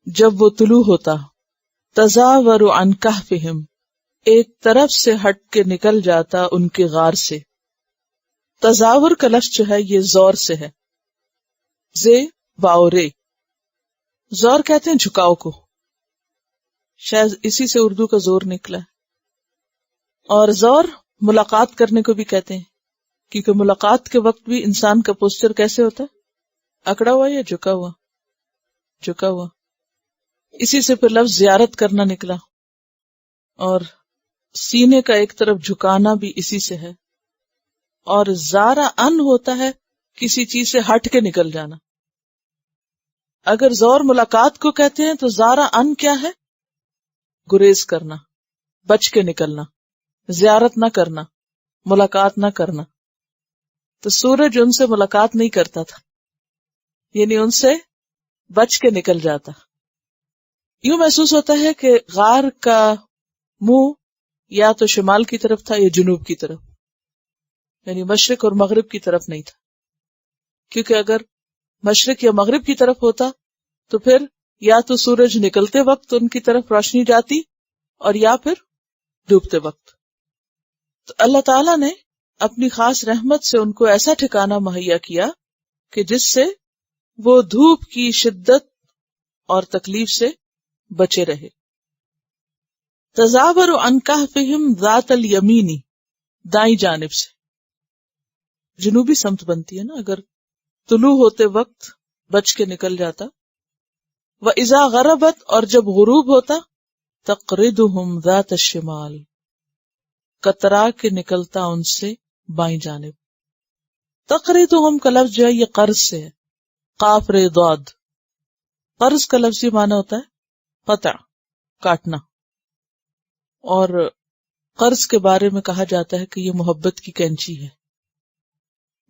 جب وہ طلوع ہوتا، تَزَاوَرُ عَنْ كَهْفِهِمْ، ایک طرف سے ہٹ کے نکل جاتا ان کے غار سے. تزاور کا لفظ جو ہے یہ زور سے ہے، زے باورے. زور کہتے ہیں جھکاؤ کو، شاید اسی سے اردو کا زور نکلا ہے. اور زور ملاقات کرنے کو بھی کہتے ہیں، کیونکہ ملاقات کے وقت بھی انسان کا پوسچر کیسے ہوتا ہے؟ اکڑا ہوا یا جھکا ہوا؟ جھکا ہوا. اسی سے پھر لفظ زیارت کرنا نکلا، اور سینے کا ایک طرف جھکانا بھی اسی سے ہے. اور زارا ان ہوتا ہے کسی چیز سے ہٹ کے نکل جانا. اگر زور ملاقات کو کہتے ہیں تو زارا ان کیا ہے؟ گریز کرنا، بچ کے نکلنا، زیارت نہ کرنا، ملاقات نہ کرنا. تو سورج ان سے ملاقات نہیں کرتا تھا، یعنی ان سے بچ کے نکل جاتا. یوں محسوس ہوتا ہے کہ غار کا منہ یا تو شمال کی طرف تھا یا جنوب کی طرف، یعنی مشرق اور مغرب کی طرف نہیں تھا. کیونکہ اگر مشرق یا مغرب کی طرف ہوتا تو پھر یا تو سورج نکلتے وقت ان کی طرف روشنی جاتی اور یا پھر ڈوبتے وقت. تو اللہ تعالیٰ نے اپنی خاص رحمت سے ان کو ایسا ٹھکانہ مہیا کیا کہ جس سے وہ دھوپ کی شدت اور تکلیف سے بچے رہے. تزاور عن کہفہم ذات الیمینی، دائیں جانب سے. جنوبی سمت بنتی ہے نا اگر طلوع ہوتے وقت بچ کے نکل جاتا. وَإِذَا غَرَبَتْ، اور جب غروب ہوتا، تَقْرِضُهُمْ ذَاتَ الشِّمَالِ، کترا کے نکلتا ان سے بائیں جانب. تقریضہم کا لفظ جو ہے یہ قرض سے ہے، قاف ر ضاد. قرض کا لفظی معنی ہوتا ہے قطع، کاٹنا. اور قرض کے بارے میں کہا جاتا ہے کہ یہ محبت کی کینچی ہے،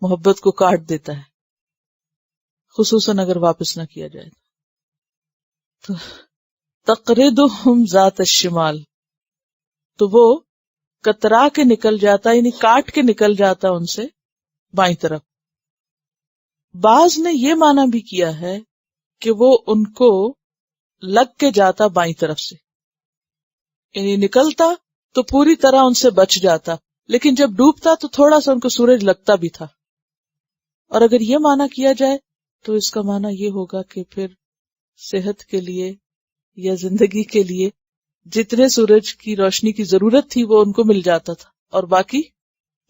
محبت کو کاٹ دیتا ہے، خصوصاً اگر واپس نہ کیا جائے. تو تقریضہم ذات الشمال، تو وہ کترا کے نکل جاتا، یعنی کاٹ کے نکل جاتا ان سے بائیں طرف. بعض نے یہ معنی بھی کیا ہے کہ وہ ان کو لگ کے جاتا بائیں طرف سے، یعنی نکلتا تو پوری طرح ان سے بچ جاتا، لیکن جب ڈوبتا تو تھوڑا سا ان کو سورج لگتا بھی تھا. اور اگر یہ معنی کیا جائے تو اس کا معنی یہ ہوگا کہ پھر صحت کے لیے یا زندگی کے لیے جتنے سورج کی روشنی کی ضرورت تھی وہ ان کو مل جاتا تھا، اور باقی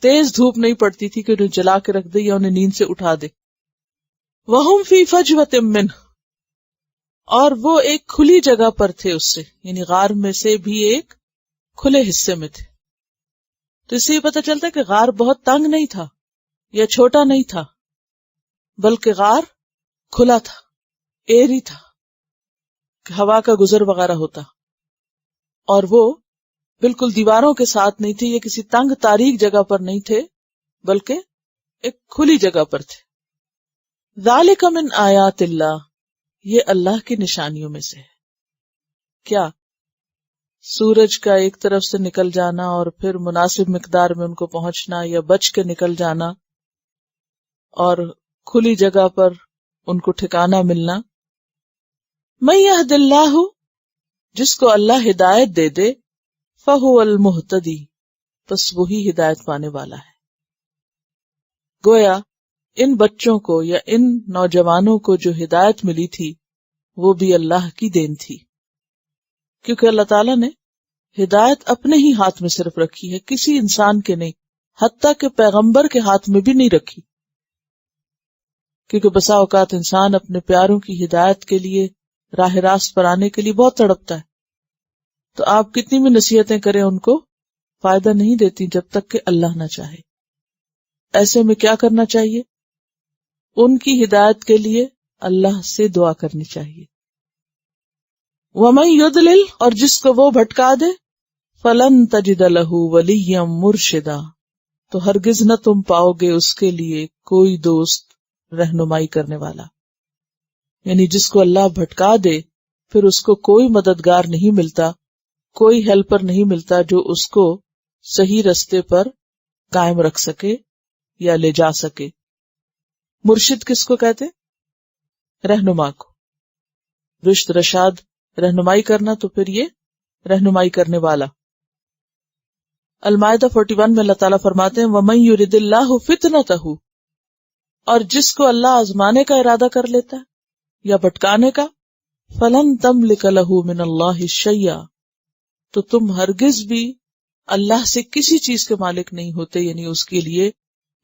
تیز دھوپ نہیں پڑتی تھی کہ انہیں جلا کے رکھ دے یا انہیں نیند سے اٹھا دے. وَهُمْ فِي فَجْوَةٍ مِّنْهُ، اور وہ ایک کھلی جگہ پر تھے اس سے، یعنی غار میں سے بھی ایک کھلے حصے میں تھے. تو اس سے یہ پتہ چلتا ہے کہ غار بہت تنگ نہیں تھا یا چھوٹا نہیں تھا، بلکہ غار کھلا تھا، ایری تھا، ہوا کا گزر وغیرہ ہوتا، اور وہ بالکل دیواروں کے ساتھ نہیں تھے، یہ کسی تنگ تاریک جگہ پر نہیں تھے، بلکہ ایک کھلی جگہ پر تھے۔ ذالک من آیات اللہ، یہ اللہ کی نشانیوں میں سے ہے۔ کیا؟ سورج کا ایک طرف سے نکل جانا اور پھر مناسب مقدار میں ان کو پہنچنا، یا بچ کے نکل جانا اور کھلی جگہ پر ان کو ٹھکانہ ملنا۔ من یہد اللہ، جس کو اللہ ہدایت دے دے، فہو المہتدی، پس وہی ہدایت پانے والا ہے۔ گویا ان بچوں کو یا ان نوجوانوں کو جو ہدایت ملی تھی وہ بھی اللہ کی دین تھی، کیونکہ اللہ تعالیٰ نے ہدایت اپنے ہی ہاتھ میں صرف رکھی ہے، کسی انسان کے نہیں، حتیٰ کہ پیغمبر کے ہاتھ میں بھی نہیں رکھی، کیونکہ بسا اوقات انسان اپنے پیاروں کی ہدایت کے لیے، راہ راست پر آنے کے لیے بہت تڑپتا ہے، تو آپ کتنی بھی نصیحتیں کریں ان کو فائدہ نہیں دیتی جب تک کہ اللہ نہ چاہے۔ ایسے میں کیا کرنا چاہیے؟ ان کی ہدایت کے لیے اللہ سے دعا کرنی چاہیے۔ وَمَن يُضْلِلْ، اور جس کو وہ بھٹکا دے، فَلَن تَجِدَ لَهُ وَلِيًّا مُرْشِدًا، تو ہرگز نہ تم پاؤ گے اس کے لیے کوئی دوست رہنمائی کرنے والا۔ یعنی جس کو اللہ بھٹکا دے پھر اس کو کوئی مددگار نہیں ملتا، کوئی ہیلپر نہیں ملتا جو اس کو صحیح رستے پر قائم رکھ سکے یا لے جا سکے۔ مرشد کس کو کہتے؟ رہنما کو۔ رشد، رشاد، رہنمائی کرنا، تو پھر یہ رہنمائی کرنے والا۔ المائدہ 41 میں اللہ تعالیٰ فرماتے ہیں وَمَن يُرِدِ اللَّهُ فِتْنَتَهُ، اور جس کو اللہ آزمانے کا ارادہ کر لیتا ہے یا بھٹکانے کا، فَلَن تَمْلِكَ لَهُ مِنَ اللَّهِ شَيْئًا، تو تم ہرگز بھی اللہ سے کسی چیز کے مالک نہیں ہوتے، یعنی اس کے لیے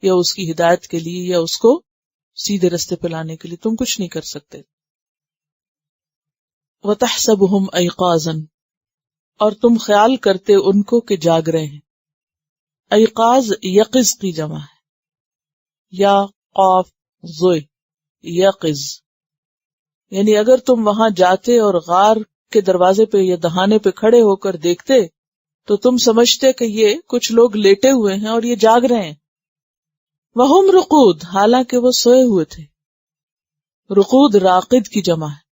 یا اس کی ہدایت کے لیے یا اس کو سیدھے رستے پہ لانے کے لیے تم کچھ نہیں کر سکتے۔ وَتَحْسَبُهُمْ أَيْقَاظًا، اور تم خیال کرتے ان کو کہ جاگ رہے ہیں۔ ایقاظ یقظ کی جمع ہے، یا قاف زوئے یقظ، یعنی اگر تم وہاں جاتے اور غار کے دروازے پہ یا دہانے پہ کھڑے ہو کر دیکھتے تو تم سمجھتے کہ یہ کچھ لوگ لیٹے ہوئے ہیں اور یہ جاگ رہے ہیں۔ وَهُمْ رُقُودٌ، حالانکہ وہ سوئے ہوئے تھے۔ رقود راقد کی جمع ہے۔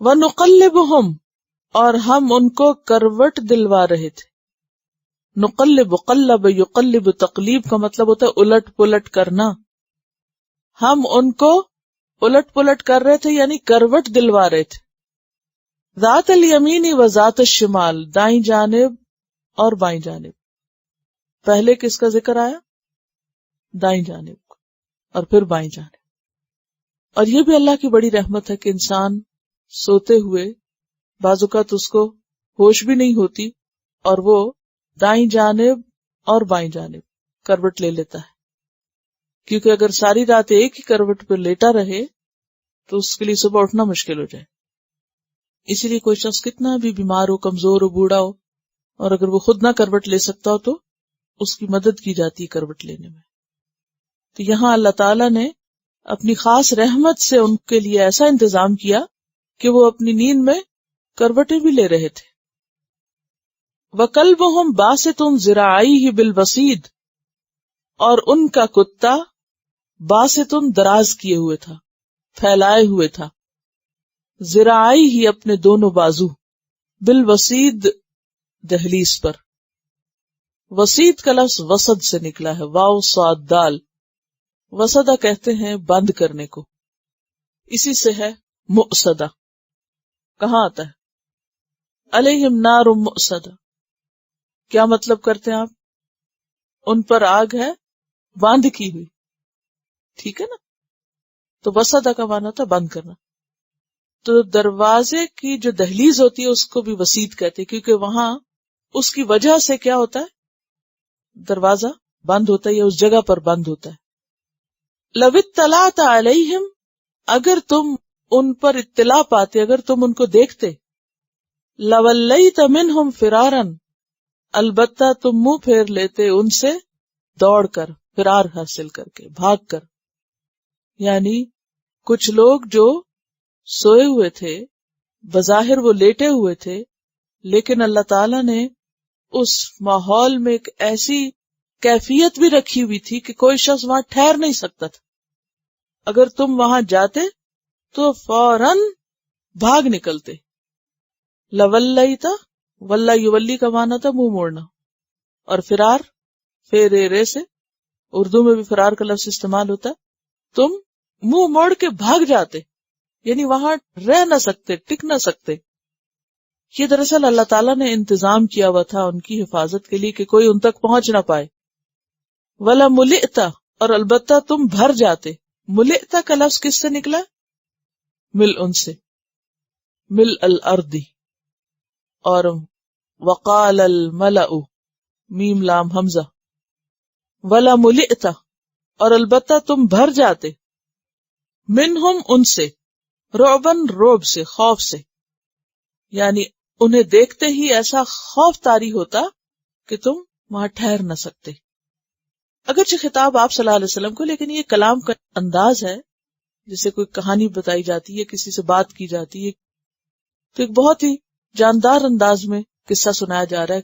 وَنُقَلِّبُهُمْ، اور ہم ان کو کروٹ دلوا رہے تھے۔ نقلب، قلب یقلب، تقلیب کا مطلب ہوتا ہے الٹ پلٹ کرنا۔ ہم ان کو الٹ پلٹ کر رہے تھے یعنی کروٹ دلوا رہے تھے۔ ذات الیمین و ذات الشمال، دائیں جانب اور بائیں جانب۔ پہلے کس کا ذکر آیا؟ دائیں جانب کو، اور پھر بائیں جانب۔ اور یہ بھی اللہ کی بڑی رحمت ہے کہ انسان سوتے ہوئے بعض اوقات اس کو ہوش بھی نہیں ہوتی اور وہ دائیں جانب اور بائیں جانب کروٹ لے لیتا ہے، کیونکہ اگر ساری رات ایک ہی کروٹ پہ لیٹا رہے تو اس کے لیے صبح اٹھنا مشکل ہو جائے۔ اسی لیے کوئی شخص کتنا بھی بیمار ہو، کمزور ہو، بوڑھا ہو، اور اگر وہ خود نہ کروٹ لے سکتا ہو تو اس کی مدد کی جاتی ہے کروٹ لینے میں۔ تو یہاں اللہ تعالیٰ نے اپنی خاص رحمت سے ان کے لیے ایسا انتظام کیا کہ وہ اپنی نیند میں کروٹیں بھی لے رہے تھے۔ وَكَلْبُهُمْ بَاسِطٌ ذِرَاعَيْهِ بِالْوَصِيدِ، اور ان کا کتا باسطن دراز کیے ہوئے تھا، پھیلائے ہوئے تھا، ذراعیہ اپنے دونوں بازو، بالوسید دہلیز پر۔ وسید کا لفظ وسد سے نکلا ہے، واو صاد دال۔ وسدہ کہتے ہیں بند کرنے کو، اسی سے ہے مؤصدہ۔ کہاں آتا ہے؟ علیہم نار مؤصدہ، کیا مطلب کرتے ہیں آپ؟ ان پر آگ ہے باندھ کی ہوئی، ٹھیک ہے نا؟ تو وسدہ کا معنی ہوتا ہے بند کرنا۔ تو دروازے کی جو دہلیز ہوتی ہے اس کو بھی وسید کہتے ہیں، کیونکہ وہاں اس کی وجہ سے کیا ہوتا ہے؟ دروازہ بند ہوتا ہے یا اس جگہ پر بند ہوتا ہے۔ لو اطلعت علیہم، اگر تم ان پر اطلاع پاتے، اگر تم ان کو دیکھتے، لولیت منہم فرارا، البتہ تم منہ پھیر لیتے ان سے دوڑ کر، فرار حاصل کر کے، بھاگ کر۔ یعنی کچھ لوگ جو سوئے ہوئے تھے، بظاہر وہ لیٹے ہوئے تھے، لیکن اللہ تعالیٰ نے اس ماحول میں ایک ایسی کیفیت بھی رکھی ہوئی تھی کہ کوئی شخص وہاں ٹھہر نہیں سکتا تھا. اگر تم وہاں جاتے تو فوراً بھاگ نکلتے. لولیتا، ولّا یولی کا معنی تھا منہ موڑنا، اور فرار فیرے سے اردو میں بھی فرار کا لفظ استعمال ہوتا. تم منہ موڑ کے بھاگ جاتے، یعنی وہاں رہ نہ سکتے، ٹک نہ سکتے. یہ دراصل اللہ تعالیٰ نے انتظام کیا ہوا تھا ان کی حفاظت کے لیے کہ کوئی ان تک پہنچ نہ پائے. ولا ملئتا، اور البتہ تم بھر جاتے. ملئتا کا لفظ کس سے نکلا؟ مل ان سے، مل الارض. اور وقال الملأ، میم لام حمزہ. ولا ملئتا، اور البتہ تم بھر جاتے. منہم، ان سے. رعبن، روب سے، خوف سے. یعنی انہیں دیکھتے ہی ایسا خوف طاری ہوتا کہ تم وہاں ٹھہر نہ سکتے. اگرچہ خطاب آپ صلی اللہ علیہ وسلم کو، لیکن یہ کلام کا انداز ہے. جیسے کوئی کہانی بتائی جاتی ہے، کسی سے بات کی جاتی ہے، تو ایک بہت ہی جاندار انداز میں قصہ سنایا جا رہا ہے.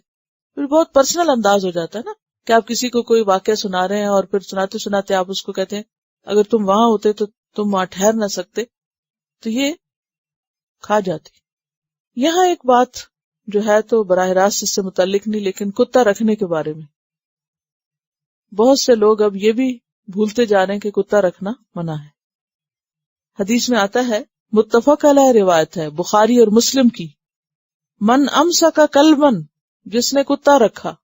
پھر بہت پرسنل انداز ہو جاتا ہے نا، کہ آپ کسی کو کوئی واقعہ سنا رہے ہیں اور پھر سناتے سناتے آپ اس کو کہتے ہیں اگر تم وہاں ہوتے تو تم وہاں ٹھہر نہ سکتے. تو یہ کھا جاتی. یہاں ایک بات جو ہے تو براہ راست اس سے متعلق نہیں، لیکن کتا رکھنے کے بارے میں بہت سے لوگ اب یہ بھی بھولتے جا رہے ہیں کہ کتا رکھنا منع ہے. حدیث میں آتا ہے، متفق علیہ روایت ہے بخاری اور مسلم کی، من امسک کلبا، جس نے کتا رکھا،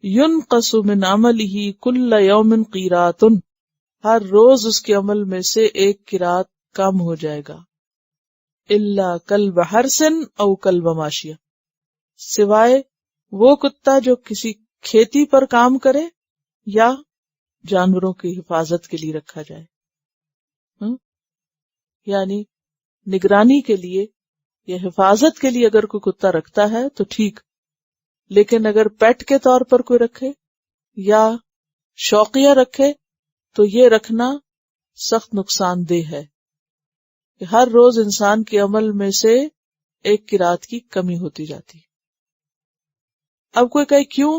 ينقص من عملہ کل یوم قیرات، ہر روز اس کے عمل میں سے ایک قیرات کم ہو جائے گا. الا کلب حرث او کلب ماشیہ، سوائے وہ کتا جو کسی کھیتی پر کام کرے یا جانوروں کی حفاظت کے لیے رکھا جائے. یعنی نگرانی کے لیے یا حفاظت کے لیے اگر کوئی کتا رکھتا ہے تو ٹھیک، لیکن اگر پیٹ کے طور پر کوئی رکھے یا شوقیہ رکھے تو یہ رکھنا سخت نقصان دہ ہے، کہ ہر روز انسان کے عمل میں سے ایک قرات کی کمی ہوتی جاتی. اب کوئی کہے کیوں؟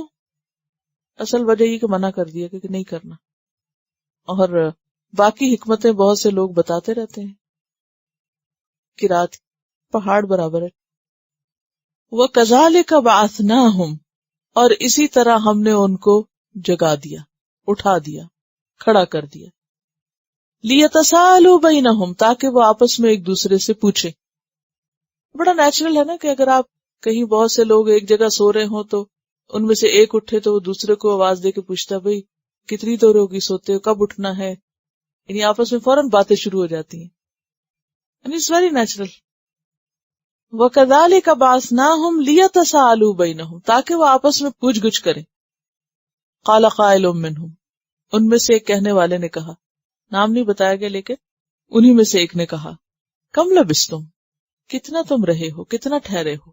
اصل وجہ یہ کہ منع کر دیا کہ نہیں کرنا، اور باقی حکمتیں بہت سے لوگ بتاتے رہتے ہیں. قرات پہاڑ برابر ہے. وَكَذَلِكَ بَعَثْنَاهُمْ، اور اسی طرح ہم نے ان کو جگا دیا، اٹھا دیا، کھڑا کر دیا. لِيَتَسَاءَلُوا بَيْنَهُمْ، تاکہ وہ آپس میں ایک دوسرے سے پوچھیں. بڑا نیچرل ہے نا کہ اگر آپ کہیں بہت سے لوگ ایک جگہ سو رہے ہوں تو ان میں سے ایک اٹھے تو وہ دوسرے کو آواز دے کے پوچھتا، بھئی کتنی دیر ہوگی سوتے ہو، کب اٹھنا ہے. یعنی آپس میں فوراً باتیں شروع ہو جاتی ہیں. یعنی اٹس ویری نیچرل. وَكَذَلِكَ بَعَثْنَاهُمْ لِيَتَسَاءَلُوا بَيْنَهُمْ، تاکہ وہ آپس میں پوچھ گچھ کریں. قَالَ قَائِلٌ مِّنْهُمْ، ان میں سے ایک کہنے والے نے کہا، نام نہیں بتایا گیا لیکن انہی میں سے ایک نے کہا، کم لبستم، کتنا تم رہے ہو، کتنا ٹھہرے ہو،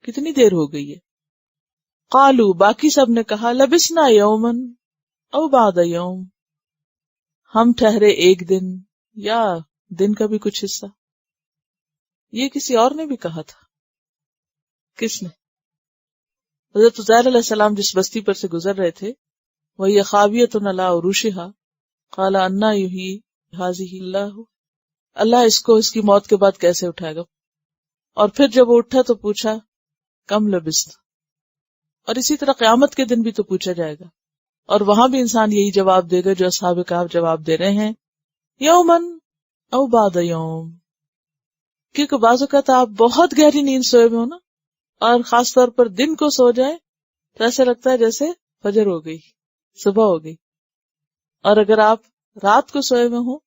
کتنی دیر ہو گئی ہے. قالوا، باقی سب نے کہا، لبسنا یومن او بعد یوم، ہم ٹھہرے ایک دن یا دن کا بھی کچھ حصہ. یہ کسی اور نے بھی کہا تھا. کس نے؟ حضرت عزیر علیہ السلام جس بستی پر سے گزر رہے تھے، وہی خاویۃ علی عروشہا، قال انا یحیی ھذہ اللہ، اللہ اس کو اس کی موت کے بعد کیسے اٹھائے گا. اور پھر جب وہ اٹھا تو پوچھا کم لبست، اور اسی طرح قیامت کے دن بھی تو پوچھا جائے گا، اور وہاں بھی انسان یہی جواب دے گا جو اصحاب کہف جواب دے رہے ہیں، یومن او بعد یوم. کیونکہ بعض اوقات آپ بہت گہری نیند سوئے ہوئے ہو نا، اور خاص طور پر دن کو سو جائیں تو ایسا لگتا ہے جیسے فجر ہو گئی، صبح ہو گئی. اور اگر آپ رات کو سوئے ہوئے ہوں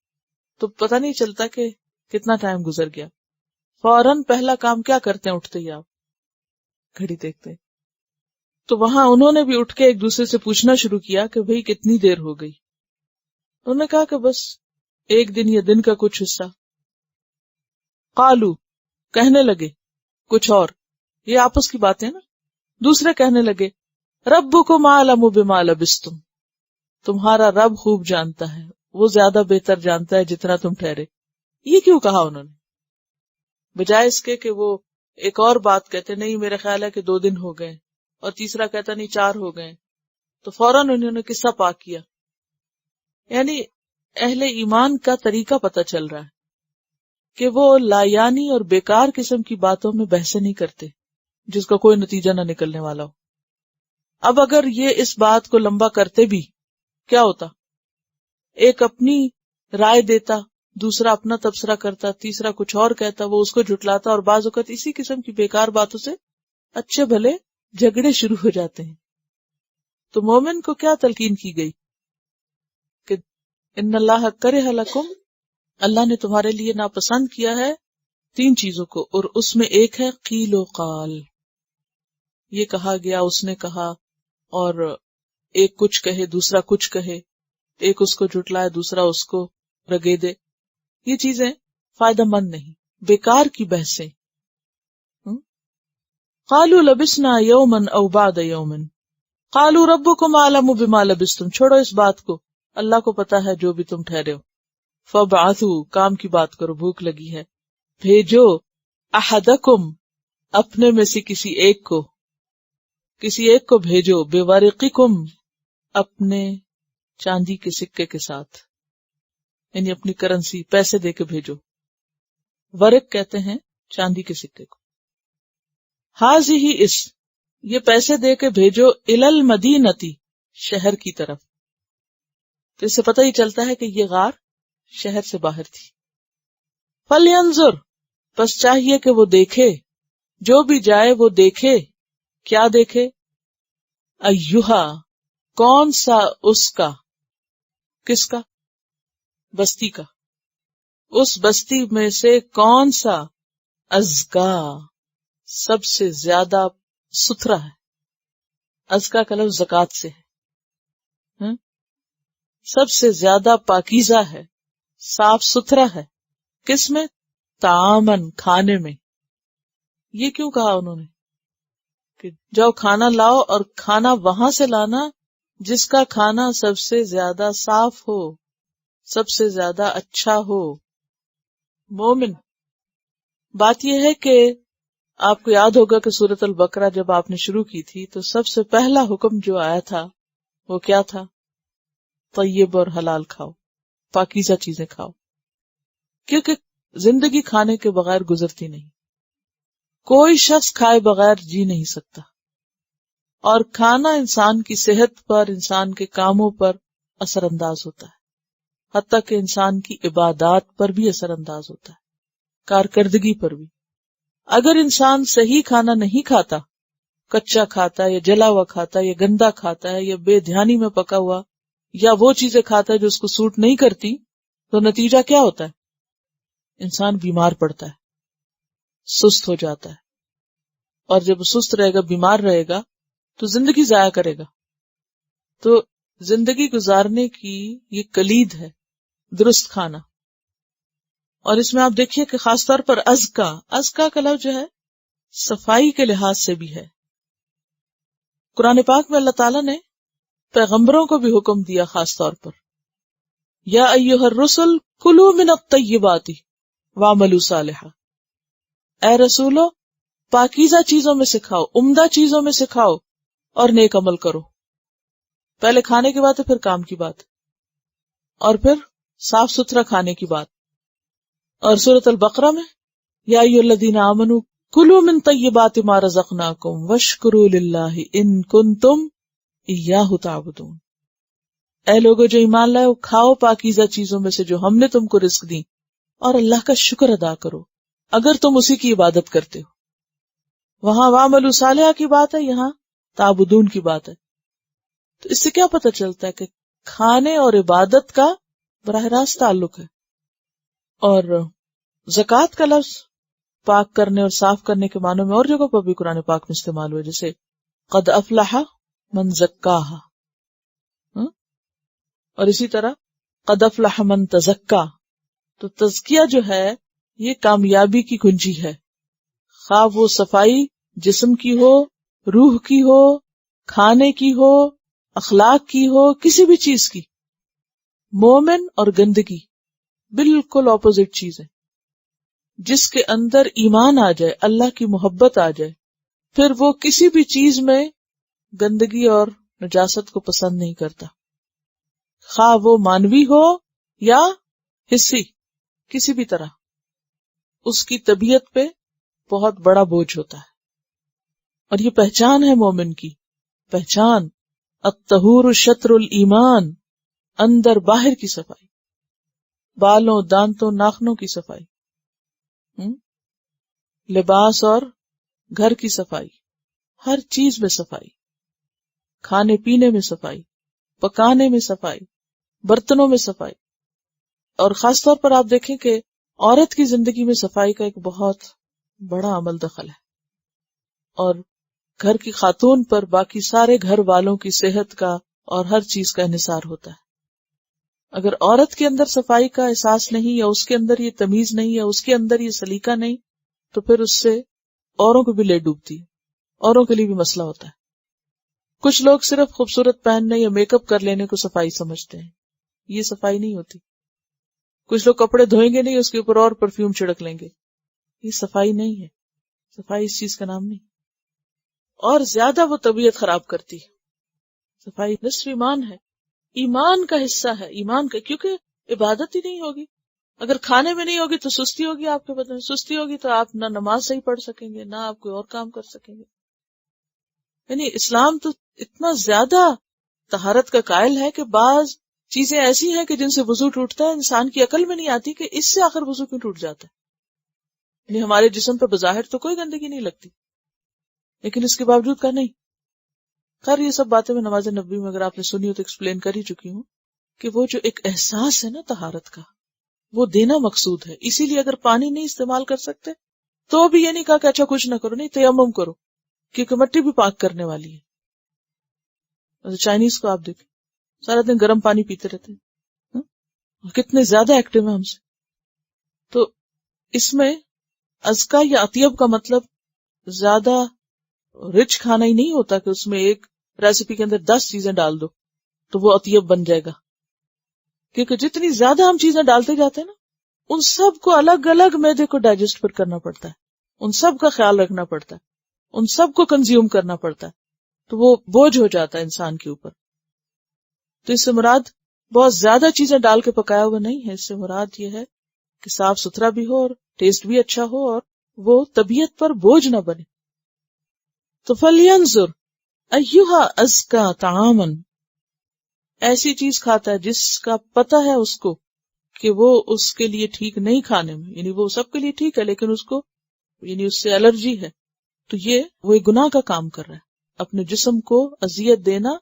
تو پتہ نہیں چلتا کہ کتنا ٹائم گزر گیا. فوراً پہلا کام کیا کرتے ہیں اٹھتے ہی؟ آپ گھڑی دیکھتے ہیں. تو وہاں انہوں نے بھی اٹھ کے ایک دوسرے سے پوچھنا شروع کیا کہ بھئی کتنی دیر ہو گئی. انہوں نے کہا کہ بس ایک دن یا دن کا کچھ حصہ. قالو، کہنے لگے کچھ اور، یہ آپس کی باتیں نا. دوسرے کہنے لگے ربکم اعلم بما لبستم، تمہارا رب خوب جانتا ہے وہ زیادہ بہتر جانتا ہے جتنا تم ٹھہرے. یہ کیوں کہا انہوں نے؟ بجائے اس کے کہ وہ ایک اور بات کہتے نہیں میرا خیال ہے کہ 2 دن ہو گئے، اور تیسرا کہتا نہیں 4 ہو گئے، تو فوراً انہوں نے قصہ پاک کیا. یعنی اہل ایمان کا طریقہ پتہ چل رہا ہے کہ وہ لایانی اور بیکار قسم کی باتوں میں بحثیں نہیں کرتے جس کا کوئی نتیجہ نہ نکلنے والا ہو. اب اگر یہ اس بات کو لمبا کرتے بھی کیا ہوتا؟ ایک اپنی رائے دیتا، دوسرا اپنا تبصرہ کرتا، تیسرا کچھ اور کہتا، وہ اس کو جھٹلاتا، اور بعض اوقات اسی قسم کی بیکار باتوں سے اچھے بھلے جھگڑے شروع ہو جاتے ہیں. تو مومن کو کیا تلقین کی گئی کہ ان اللہ کرہ لکم، اللہ نے تمہارے لیے ناپسند کیا ہے 3 چیزوں کو، اور اس میں ایک ہے قیل و قال. یہ کہا گیا، اس نے کہا، اور ایک کچھ کہے دوسرا کچھ کہے، ایک اس کو جھٹلائے دوسرا اس کو رگے دے. یہ چیزیں فائدہ مند نہیں، بیکار کی بحثیں. قالوا لبسنا یوما او بعد یوم قالوا ربکم اعلم بما لبستم. چھوڑو اس بات کو، اللہ کو پتا ہے جو بھی تم ٹھہرے ہو. فبعثوا، کام کی بات کرو، بھوک لگی ہے، بھیجو احدکم، اپنے میں سے کسی ایک کو بھیجو، بورقکم، اپنے چاندی کے سکے کے ساتھ، یعنی اپنی کرنسی، پیسے دے کے بھیجو. ورق کہتے ہیں چاندی کے سکے کو. ہاذہ، اس، یہ پیسے دے کے بھیجو، الی المدینتی، شہر کی طرف. تو اس سے پتہ ہی چلتا ہے کہ یہ غار شہر سے باہر تھی. فلینظر، بس چاہیے کہ وہ دیکھے، جو بھی جائے وہ دیکھے. کیا دیکھے؟ ایہا، کون سا، اس کا، کس کا؟ بستی کا. اس بستی میں سے کون سا ازکا، سب سے زیادہ ستھرا ہے. ازکا کا لفظ زکات سے ہے، سب سے زیادہ پاکیزہ ہے، صاف ستھرا ہے. کس میں؟ طعامن، کھانے میں. یہ کیوں کہا انہوں نے کہ جاؤ کھانا لاؤ، اور کھانا وہاں سے لانا جس کا کھانا سب سے زیادہ صاف ہو، سب سے زیادہ اچھا ہو. مومن. بات یہ ہے کہ آپ کو یاد ہوگا کہ سورۃ البقرہ جب آپ نے شروع کی تھی تو سب سے پہلا حکم جو آیا تھا وہ کیا تھا؟ طیب اور حلال کھاؤ، پاکیزہ چیزیں کھاؤ، کیونکہ زندگی کھانے کے بغیر گزرتی نہیں. کوئی شخص کھائے بغیر جی نہیں سکتا، اور کھانا انسان کی صحت پر، انسان کے کاموں پر اثر انداز ہوتا ہے، حتیٰ کہ انسان کی عبادات پر بھی اثر انداز ہوتا ہے، کارکردگی پر بھی. اگر انسان صحیح کھانا نہیں کھاتا، کچا کھاتا ہے یا جلا ہوا کھاتا ہے یا گندا کھاتا ہے یا بے دھیانی میں پکا ہوا، یا وہ چیزیں کھاتا ہے جو اس کو سوٹ نہیں کرتی، تو نتیجہ کیا ہوتا ہے؟ انسان بیمار پڑتا ہے، سست ہو جاتا ہے. اور جب سست رہے گا، بیمار رہے گا، تو زندگی ضائع کرے گا. تو زندگی گزارنے کی یہ کلید ہے درست کھانا. اور اس میں آپ دیکھیے کہ خاص طور پر ازکا کا لفظ جو ہے صفائی کے لحاظ سے بھی ہے. قرآن پاک میں اللہ تعالیٰ نے پیغمبروں کو بھی حکم دیا خاص طور پر، یا ایھا الرسل کلوا من الطیبات واعملوا صالحا. اے رسولو، پاکیزہ چیزوں میں سے کھاؤ، عمدہ چیزوں میں سے کھاؤ اور نیک عمل کرو. پہلے کھانے کی بات ہے، پھر کام کی بات، اور پھر صاف ستھرا کھانے کی بات. اور سورۃ البقرہ میں یا ایھا الذین آمنوا کلوا من طیبات ما رزقناکم واشکروا للہ ان کنتم ایاہ تعبدون. اے لوگو جو ایمان لائے، کھاؤ پاکیزہ چیزوں میں سے جو ہم نے تم کو رزق دی، اور اللہ کا شکر ادا کرو اگر تم اسی کی عبادت کرتے ہو. وہاں وَاعْمَلُوا صَالِحًا کی بات ہے، یہاں تعبدون کی بات ہے. تو اس سے کیا پتہ چلتا ہے کہ کھانے اور عبادت کا براہ راست تعلق ہے. اور زکوٰۃ کا لفظ پاک کرنے اور صاف کرنے کے معنوں میں اور جگہ پر بھی قرآن پاک میں استعمال ہوئے، جیسے قد افلح من زکاہا، اور اسی طرح قد افلح من تزکا. تو تزکیہ جو ہے یہ کامیابی کی کنجی ہے، خواہ وہ صفائی جسم کی ہو، روح کی ہو، کھانے کی ہو، اخلاق کی ہو، کسی بھی چیز کی. مومن اور گندگی بالکل اپوزٹ چیز ہے. جس کے اندر ایمان آ جائے، اللہ کی محبت آ جائے، پھر وہ کسی بھی چیز میں گندگی اور نجاست کو پسند نہیں کرتا، خواہ وہ مانوی ہو یا حسی، کسی بھی طرح. اس کی طبیعت پہ بہت بڑا بوجھ ہوتا ہے. اور یہ پہچان ہے مومن کی، پہچان الطہور شطر الایمان، اندر باہر کی صفائی، بالوں دانتوں ناخنوں کی صفائی، لباس اور گھر کی صفائی، ہر چیز میں صفائی، کھانے پینے میں صفائی، پکانے میں صفائی، برتنوں میں صفائی. اور خاص طور پر آپ دیکھیں کہ عورت کی زندگی میں صفائی کا ایک بہت بڑا عمل دخل ہے، اور گھر کی خاتون پر باقی سارے گھر والوں کی صحت کا اور ہر چیز کا انحصار ہوتا ہے. اگر عورت کے اندر صفائی کا احساس نہیں، یا اس کے اندر یہ تمیز نہیں، یا اس کے اندر یہ سلیقہ نہیں، تو پھر اس سے اوروں کو بھی لے ڈوبتی ہے، اوروں کے لیے بھی مسئلہ ہوتا ہے. کچھ لوگ صرف خوبصورت پہننے یا میک اپ کر لینے کو صفائی سمجھتے ہیں، یہ صفائی نہیں ہوتی. کچھ لوگ کپڑے دھوئیں گے نہیں، اس کے اوپر اور پرفیوم چھڑک لیں گے، یہ صفائی نہیں ہے. صفائی اس چیز کا نام نہیں، اور زیادہ وہ طبیعت خراب کرتی ہے. صفائی نصف ایمان ہے، ایمان کا حصہ ہے، ایمان کا، کیونکہ عبادت ہی نہیں ہوگی. اگر کھانے میں نہیں ہوگی تو سستی ہوگی، آپ کے بدن میں سستی ہوگی تو آپ نہ نماز صحیح پڑھ سکیں گے، نہ آپ کوئی اور کام کر سکیں گے. یعنی اسلام تو اتنا زیادہ طہارت کا قائل ہے کہ بعض چیزیں ایسی ہیں کہ جن سے وضو ٹوٹتا ہے، انسان کی عقل میں نہیں آتی کہ اس سے آخر وضو کیوں ٹوٹ جاتا ہے. یعنی ہمارے جسم پہ بظاہر تو کوئی گندگی نہیں لگتی، لیکن اس کے باوجود کا نہیں. خیر یہ سب باتیں میں نماز نبوی میں اگر آپ نے سنی ہو تو ایکسپلین کر ہی چکی ہوں کہ وہ جو ایک احساس ہے نا طہارت کا، وہ دینا مقصود ہے. اسی لیے اگر پانی نہیں استعمال کر سکتے تو بھی یہ نہیں کہا کہ اچھا کچھ نہ کرو، نہیں، تیمم کرو، کیونکہ مٹی بھی پاک کرنے والی ہے. چائنیز کو آپ دیکھیں، سارا دن گرم پانی پیتے رہتے ہیں، کتنے زیادہ ایکٹیو ہیں ہم سے. تو اس میں ازکا یا اطیب کا مطلب زیادہ رچ کھانا ہی نہیں ہوتا کہ اس میں ایک ریسیپی کے اندر 10 چیزیں ڈال دو تو وہ اطیب بن جائے گا. کیونکہ جتنی زیادہ ہم چیزیں ڈالتے جاتے ہیں نا، ان سب کو الگ الگ معدے کو ڈائجسٹ پر کرنا پڑتا ہے، ان سب کا خیال رکھنا پڑتا ہے، ان سب کو کنزیوم کرنا پڑتا ہے، تو وہ بوجھ ہو جاتا ہے انسان کے اوپر. تو اس سے مراد بہت زیادہ چیزیں ڈال کے پکایا ہوا نہیں ہے، اس سے مراد یہ ہے کہ صاف ستھرا بھی ہو اور ٹیسٹ بھی اچھا ہو اور وہ طبیعت پر بوجھ نہ بنے. تو فَلْيَنْظُرْ أَيُّهَا أَزْكَى طَعَامًا، ایسی چیز کھاتا ہے جس کا پتہ ہے اس کو کہ وہ اس کے لیے ٹھیک نہیں کھانے میں، یعنی وہ سب کے لیے ٹھیک ہے لیکن اس کو یعنی اس سے الرجی ہے، تو یہ وہ ایک گناہ کا کام کر رہا ہے، اپنے جسم کو اذیت دینا،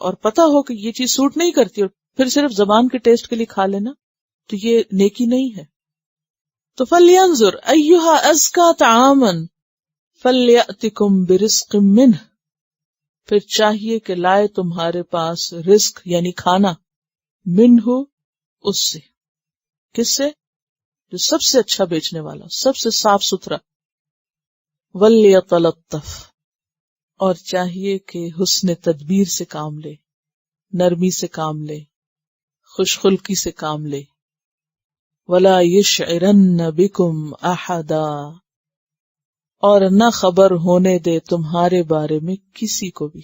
اور پتہ ہو کہ یہ چیز سوٹ نہیں کرتی اور پھر صرف زبان کے ٹیسٹ کے لیے کھا لینا، تو یہ نیکی نہیں ہے. تو فَلْيَنْظُرْ أَيُّهَا أَزْكَى طَعَامًا فَلْيَأْتِكُمْ بِرِزْقٍ مِّنْهُ، پھر چاہیے کہ لائے تمہارے پاس رزق یعنی کھانا، منہ اس سے، کس سے؟ جو سب سے اچھا بیچنے والا، سب سے صاف ستھرا. وَلْيَتَلَطَّفْ، اور چاہیے کہ حسن تدبیر سے کام لے، نرمی سے کام لے، خوش خلقی سے کام لے. وَلَا يُشْعِرَنَّ بِكُمْ أَحَدًا، اور نہ خبر ہونے دے تمہارے بارے میں کسی کو بھی،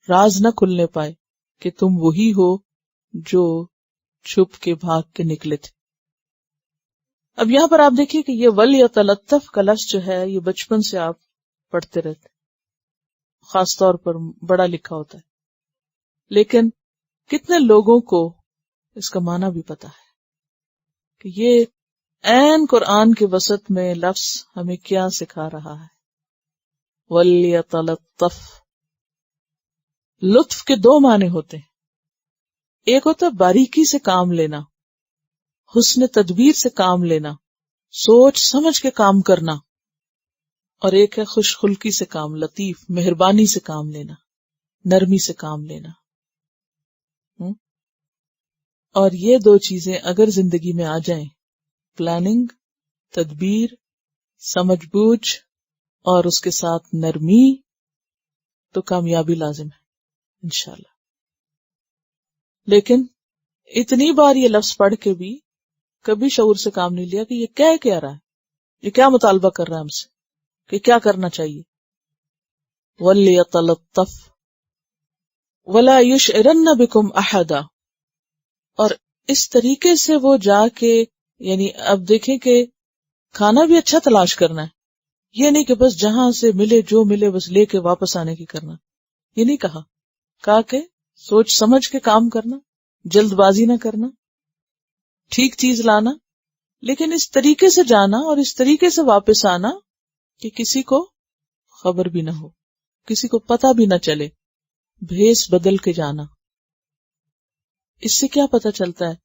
راز نہ کھلنے پائے کہ تم وہی ہو جو چھپ کے بھاگ کے نکلے تھے. اب یہاں پر آپ دیکھیے کہ یہ وَلْيَتَلَطَّفْ کا لفظ جو ہے یہ بچپن سے آپ پڑھتے رہتے، خاص طور پر بڑا لکھا ہوتا ہے، لیکن کتنے لوگوں کو اس کا معنی بھی پتا ہے کہ یہ عین قرآن کے وسط میں لفظ ہمیں کیا سکھا رہا ہے. وَلْيَتَلَطَّفْ، لطف کے 2 معنی ہوتے ہیں، ایک ہوتا ہے باریکی سے کام لینا، حسن تدبیر سے کام لینا، سوچ سمجھ کے کام کرنا، اور ایک ہے خوش خلقی سے کام، لطیف، مہربانی سے کام لینا، نرمی سے کام لینا. اور یہ 2 چیزیں اگر زندگی میں آ جائیں، پلاننگ، تدبیر، سمجھ بوجھ اور اس کے ساتھ نرمی، تو کامیابی لازم ہے انشاءاللہ. لیکن اتنی بار یہ لفظ پڑھ کے بھی کبھی شعور سے کام نہیں لیا کہ یہ کیا رہا ہے، یہ کیا مطالبہ کر رہا ہے ہم سے کہ کیا کرنا چاہیے. وَلْيَتَلَطَّفْ وَلَا يُشْعِرَنَّ بِكُمْ أَحَدًا. اور اس طریقے سے وہ جا کے، یعنی اب دیکھیں کہ کھانا بھی اچھا تلاش کرنا ہے، یہ نہیں کہ بس جہاں سے ملے جو ملے بس لے کے واپس آنے کی کرنا. یہ نہیں کہا کہ سوچ سمجھ کے کام کرنا، جلد بازی نہ کرنا، ٹھیک چیز لانا، لیکن اس طریقے سے جانا اور اس طریقے سے واپس آنا کہ کسی کو خبر بھی نہ ہو، کسی کو پتہ بھی نہ چلے، بھیس بدل کے جانا. اس سے کیا پتہ چلتا ہے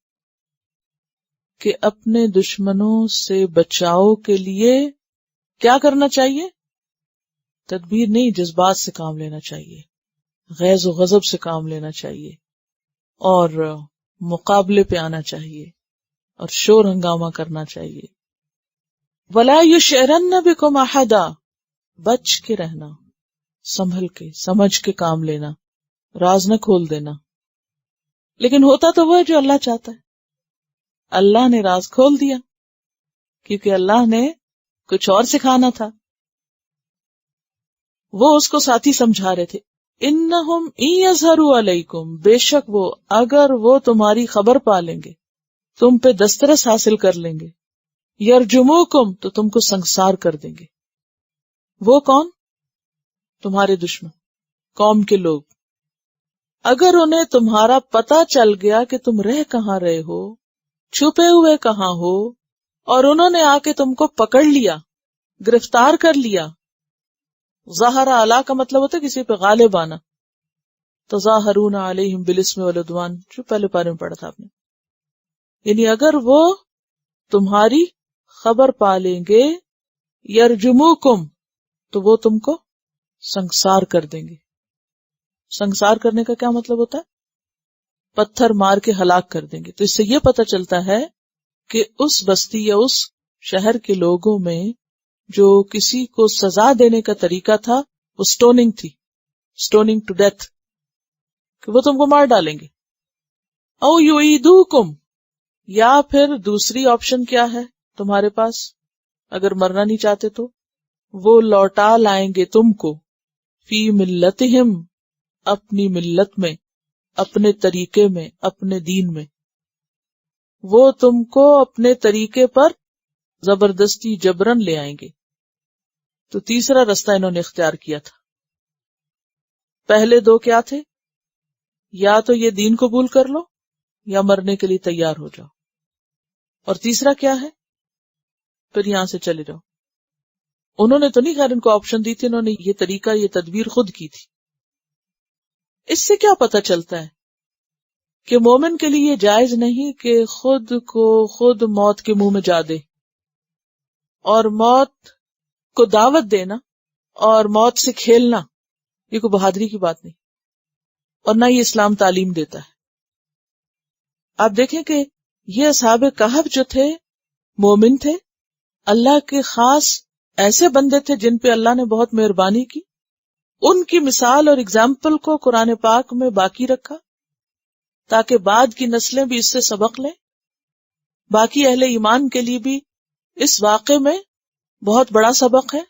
کہ اپنے دشمنوں سے بچاؤ کے لیے کیا کرنا چاہیے؟ تدبیر نہیں، جذبات سے کام لینا چاہیے، غیظ و غضب سے کام لینا چاہیے، اور مقابلے پہ آنا چاہیے، اور شور ہنگامہ کرنا چاہیے. وَلَا يُشْعِرَنَّ بِكُمْ أَحَدًا. بچ کے رہنا، سنبھل کے، سمجھ کے کام لینا، راز نہ کھول دینا. لیکن ہوتا تو وہ ہے جو اللہ چاہتا ہے. اللہ نے راز کھول دیا کیونکہ اللہ نے کچھ اور سکھانا تھا. وہ اس کو ساتھی سمجھا رہے تھے. انہم ان یظہروا علیکم، بے شک وہ اگر وہ تمہاری خبر پا لیں گے، تم پہ دسترس حاصل کر لیں گے، یرجموکم، تو تم کو سنگسار کر دیں گے. وہ کون؟ تمہارے دشمن، قوم کے لوگ. اگر انہیں تمہارا پتہ چل گیا کہ تم رہ کہاں رہے ہو، چھپے ہوئے کہاں ہو، اور انہوں نے آ کے تم کو پکڑ لیا، گرفتار کر لیا. ظاہر علی کا مطلب ہوتا ہے کسی پہ غالب آنا. تظاہرون علیہم بالاسم والعدوان، جو پہلے پارے میں پڑھا تھا آپ نے. یعنی اگر وہ تمہاری خبر پا لیں گے، یرجموکم، تو وہ تم کو سنگسار کر دیں گے. سنگسار کرنے کا کیا مطلب ہوتا ہے؟ پتھر مار کے ہلاک کر دیں گے. تو اس سے یہ پتہ چلتا ہے کہ اس بستی یا اس شہر کے لوگوں میں جو کسی کو سزا دینے کا طریقہ تھا وہ سٹوننگ تھی، سٹوننگ ٹو ڈیتھ، کہ وہ تم کو مار ڈالیں گے. او یعیدوکم، یا پھر دوسری آپشن کیا ہے تمہارے پاس، اگر مرنا نہیں چاہتے تو وہ لوٹا لائیں گے تم کو، فی ملتہم، اپنی ملت میں، اپنے طریقے میں، اپنے دین میں. وہ تم کو اپنے طریقے پر زبردستی جبرن لے آئیں گے. تو تیسرا رستہ انہوں نے اختیار کیا تھا. پہلے دو کیا تھے؟ یا تو یہ دین قبول کر لو یا مرنے کے لیے تیار ہو جاؤ. اور تیسرا کیا ہے؟ پھر یہاں سے چلے جاؤ. انہوں نے تو نہیں خیر ان کو آپشن دی تھی، انہوں نے یہ طریقہ، یہ تدبیر خود کی تھی. اس سے کیا پتہ چلتا ہے کہ مومن کے لیے یہ جائز نہیں کہ خود کو خود موت کے منہ میں جا دے، اور موت کو دعوت دینا اور موت سے کھیلنا یہ کوئی بہادری کی بات نہیں، اور نہ یہ اسلام تعلیم دیتا ہے. آپ دیکھیں کہ یہ اصحاب کہف جو تھے مومن تھے، اللہ کے خاص ایسے بندے تھے جن پہ اللہ نے بہت مہربانی کی. ان کی مثال اور اگزامپل کو قرآن پاک میں باقی رکھا تاکہ بعد کی نسلیں بھی اس سے سبق لیں. باقی اہل ایمان کے لیے بھی اس واقعے میں بہت بڑا سبق ہے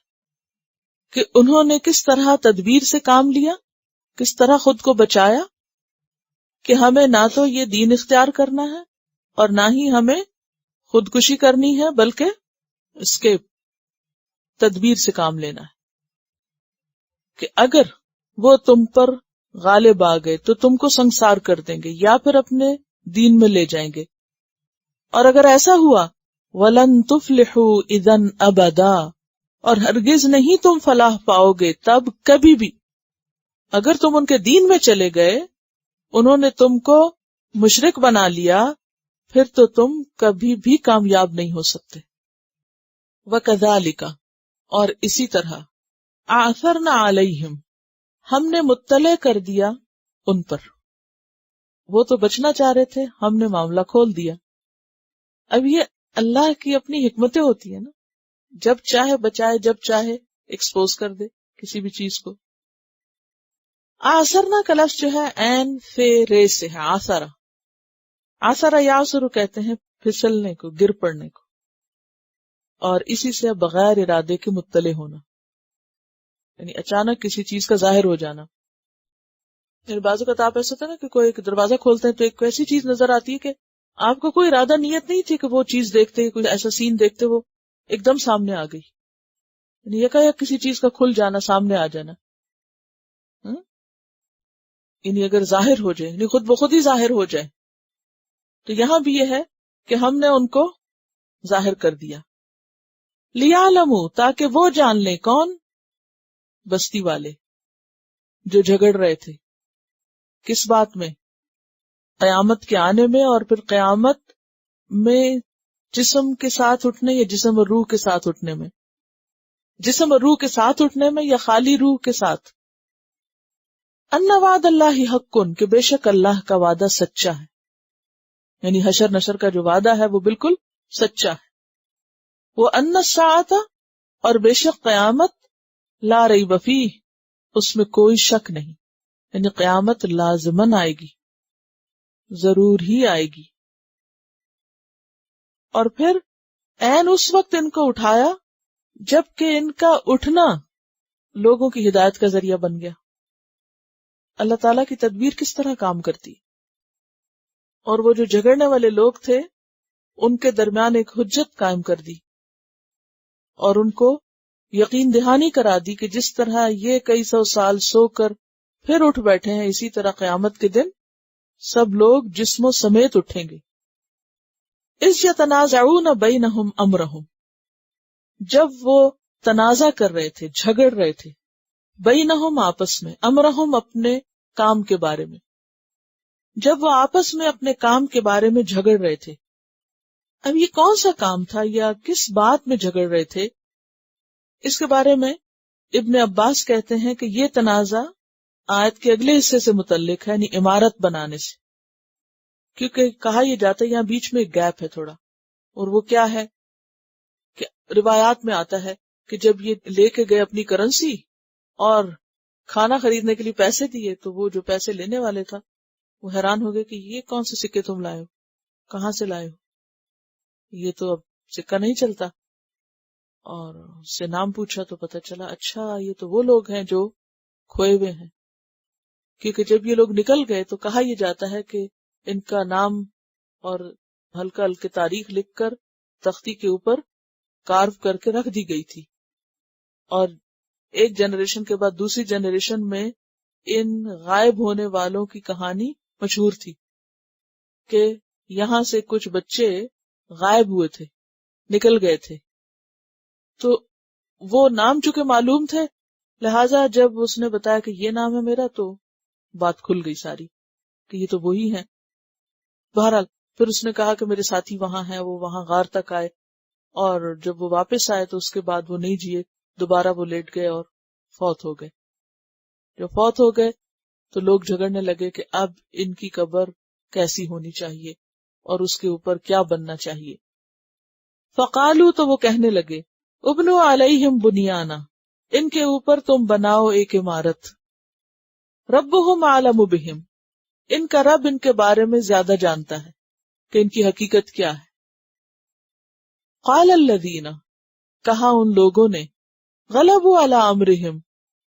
کہ انہوں نے کس طرح تدبیر سے کام لیا، کس طرح خود کو بچایا، کہ ہمیں نہ تو یہ دین اختیار کرنا ہے اور نہ ہی ہمیں خودکشی کرنی ہے، بلکہ اسکیپ، تدبیر سے کام لینا ہے. کہ اگر وہ تم پر غالب آ گئے تو تم کو سنگسار کر دیں گے یا پھر اپنے دین میں لے جائیں گے. اور اگر ایسا ہوا وَلَن تُفْلِحُوا إِذًا أَبَدًا، اور ہرگز نہیں تم فلاح پاؤ گے تب کبھی بھی. اگر تم ان کے دین میں چلے گئے، انہوں نے تم کو مشرک بنا لیا، پھر تو تم کبھی بھی کامیاب نہیں ہو سکتے. وَكَذَلِكَ، اور اسی طرح، آثرنا علیہم، ہم نے مطلع کر دیا ان پر. وہ تو بچنا چاہ رہے تھے، ہم نے معاملہ کھول دیا. اب یہ اللہ کی اپنی حکمتیں ہوتی ہیں نا، جب چاہے بچائے، جب چاہے ایکسپوز کر دے کسی بھی چیز کو. آثرنا کا لفظ جو ہے عین فے رے سے ہے، آثرا. عثر یعثر کہتے ہیں پھسلنے کو، گر پڑنے کو، اور اسی سے بغیر ارادے کے مطلع ہونا، یعنی اچانک کسی چیز کا ظاہر ہو جانا. یعنی بعض اوقات آپ ایسا ہوتا ہے نا کہ کوئی ایک دروازہ کھولتے ہیں تو ایک ایسی چیز نظر آتی ہے کہ آپ کو کوئی ارادہ نیت نہیں تھی کہ وہ چیز دیکھتے، کوئی ایسا سین دیکھتے وہ ایک دم سامنے آ گئی، یعنی یکایک کسی چیز کا کھل جانا، سامنے آ جانا. یعنی اگر ظاہر ہو جائے، یعنی خود بخود ہی ظاہر ہو جائے، تو یہاں بھی یہ ہے کہ ہم نے ان کو ظاہر کر دیا. لِيَعْلَمُوا تاکہ وہ جان لیں، کون؟ بستی والے جو جھگڑ رہے تھے. کس بات میں؟ قیامت کے آنے میں، اور پھر قیامت میں جسم کے ساتھ اٹھنے یا جسم اور روح کے ساتھ اٹھنے میں، جسم اور روح کے ساتھ اٹھنے میں یا خالی روح کے ساتھ. ان وعد اللہ حق کہ بے شک اللہ کا وعدہ سچا ہے، یعنی حشر نشر کا جو وعدہ ہے وہ بالکل سچا ہے. وہ ان الساعۃ اور بے شک قیامت لا ریب فیہ اس میں کوئی شک نہیں، یعنی قیامت لازماً آئے گی، ضرور ہی آئے گی. اور پھر عین اس وقت ان کو اٹھایا جبکہ ان کا اٹھنا لوگوں کی ہدایت کا ذریعہ بن گیا. اللہ تعالیٰ کی تدبیر کس طرح کام کرتی. اور وہ جو جھگڑنے والے لوگ تھے ان کے درمیان ایک حجت قائم کر دی اور ان کو یقین دہانی کرا دی کہ جس طرح یہ کئی سو سال سو کر پھر اٹھ بیٹھے ہیں، اسی طرح قیامت کے دن سب لوگ جسموں سمیت اٹھیں گے. اذ یتنازعون بینہم امرہم جب وہ تنازع کر رہے تھے، جھگڑ رہے تھے، بینہم آپس میں، امرہم اپنے کام کے بارے میں، جب وہ آپس میں اپنے کام کے بارے میں جھگڑ رہے تھے. اب یہ کون سا کام تھا یا کس بات میں جھگڑ رہے تھے؟ اس کے بارے میں ابن عباس کہتے ہیں کہ یہ تنازع آیت کے اگلے حصے سے متعلق ہے، یعنی عمارت بنانے سے، کیونکہ کہا یہ جاتا ہے یہاں بیچ میں ایک گیپ ہے تھوڑا، اور وہ کیا ہے کہ روایات میں آتا ہے کہ جب یہ لے کے گئے اپنی کرنسی اور کھانا خریدنے کے لیے پیسے دیے تو وہ جو پیسے لینے والے تھا وہ حیران ہو گئے کہ یہ کون سے سکے تم لائے ہو، کہاں سے لائے ہو، یہ تو اب سکہ نہیں چلتا. اور اس سے نام پوچھا تو پتہ چلا اچھا یہ تو وہ لوگ ہیں جو کھوئے ہوئے ہیں، کیونکہ جب یہ لوگ نکل گئے تو کہا یہ جاتا ہے کہ ان کا نام اور ہلکا ہلکے تاریخ لکھ کر تختی کے اوپر کارو کر کے رکھ دی گئی تھی، اور ایک جنریشن کے بعد دوسری جنریشن میں ان غائب ہونے والوں کی کہانی مشہور تھی کہ یہاں سے کچھ بچے غائب ہوئے تھے، نکل گئے تھے، تو وہ نام چونکہ معلوم تھے لہٰذا جب اس نے بتایا کہ یہ نام ہے میرا تو بات کھل گئی ساری کہ یہ تو وہی ہیں. بہرحال پھر اس نے کہا کہ میرے ساتھی وہاں ہیں، وہ وہاں غار تک آئے، اور جب وہ واپس آئے تو اس کے بعد وہ نہیں جیے، دوبارہ وہ لیٹ گئے اور فوت ہو گئے. جب فوت ہو گئے تو لوگ جھگڑنے لگے کہ اب ان کی قبر کیسی ہونی چاہیے اور اس کے اوپر کیا بننا چاہیے. فقالو تو وہ کہنے لگے ابنو علیہم بنیانا ان کے اوپر تم بناؤ ایک عمارت، ربہم اعلم بہم ان کا رب ان کے بارے میں زیادہ جانتا ہے کہ ان کی حقیقت کیا ہے. قال الذین کہا ان لوگوں نے غلبوا علی امرہم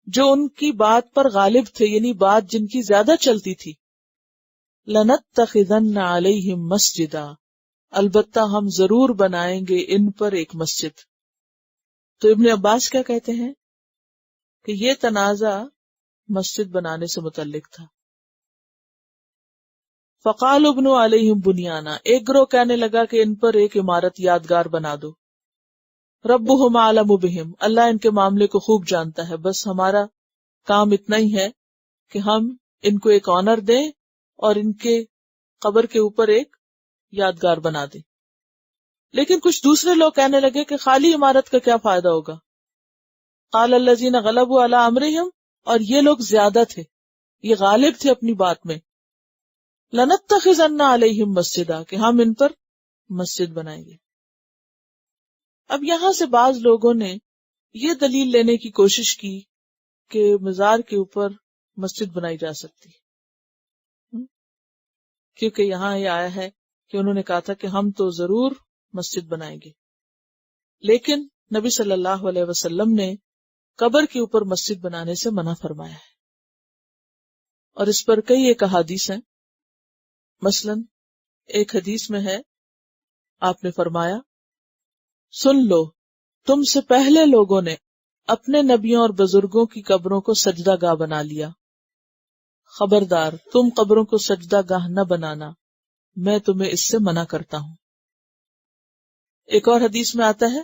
جو ان کی بات پر غالب تھے، یعنی بات جن کی زیادہ چلتی تھی، لنتخذن علیہم مسجدا البتہ ہم ضرور بنائیں گے ان پر ایک مسجد. تو ابن عباس کیا کہتے ہیں کہ یہ تنازع مسجد بنانے سے متعلق تھا. فقال ابنوا علیہم بنیانا ایک گروہ کہنے لگا کہ ان پر ایک عمارت یادگار بنا دو. ربہم اعلم بہم اللہ ان کے معاملے کو خوب جانتا ہے، بس ہمارا کام اتنا ہی ہے کہ ہم ان کو ایک آنر دیں اور ان کے قبر کے اوپر ایک یادگار بنا دیں. لیکن کچھ دوسرے لوگ کہنے لگے کہ خالی عمارت کا کیا فائدہ ہوگا. قال الذین غلبوا علی امرہم اور یہ لوگ زیادہ تھے، یہ غالب تھے اپنی بات میں، لنتخذن علیہم مسجدا کہ ہم ان پر مسجد بنائیں گے. اب یہاں سے بعض لوگوں نے یہ دلیل لینے کی کوشش کی کہ مزار کے اوپر مسجد بنائی جا سکتی، کیونکہ یہاں یہ آیا ہے کہ انہوں نے کہا تھا کہ ہم تو ضرور مسجد بنائیں گے، لیکن نبی صلی اللہ علیہ وسلم نے قبر کے اوپر مسجد بنانے سے منع فرمایا ہے، اور اس پر کئی ایک احادیث ہیں۔ مثلا ایک حدیث میں ہے، آپ نے فرمایا، سن لو، تم سے پہلے لوگوں نے اپنے نبیوں اور بزرگوں کی قبروں کو سجدہ گاہ بنا لیا، خبردار تم قبروں کو سجدہ گاہ نہ بنانا، میں تمہیں اس سے منع کرتا ہوں۔ ایک اور حدیث میں آتا ہے،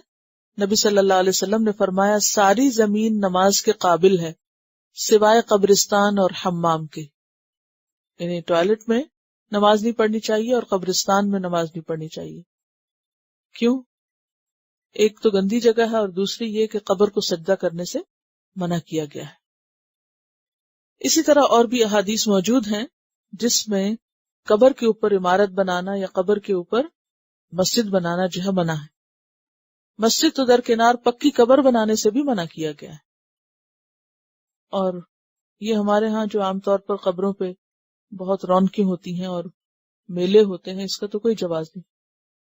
نبی صلی اللہ علیہ وسلم نے فرمایا، ساری زمین نماز کے قابل ہے سوائے قبرستان اور حمام کے، یعنی ٹوائلٹ میں نماز نہیں پڑھنی چاہیے اور قبرستان میں نماز نہیں پڑھنی چاہیے۔ کیوں؟ ایک تو گندی جگہ ہے، اور دوسری یہ کہ قبر کو سجدہ کرنے سے منع کیا گیا ہے۔ اسی طرح اور بھی احادیث موجود ہیں جس میں قبر کے اوپر عمارت بنانا یا قبر کے اوپر مسجد بنانا جو ہے منع ہے۔ مسجد تو درکنار پکی قبر بنانے سے بھی منع کیا گیا ہے، اور یہ ہمارے ہاں جو عام طور پر قبروں پہ بہت رونقیں ہوتی ہیں اور میلے ہوتے ہیں، اس کا تو کوئی جواز نہیں۔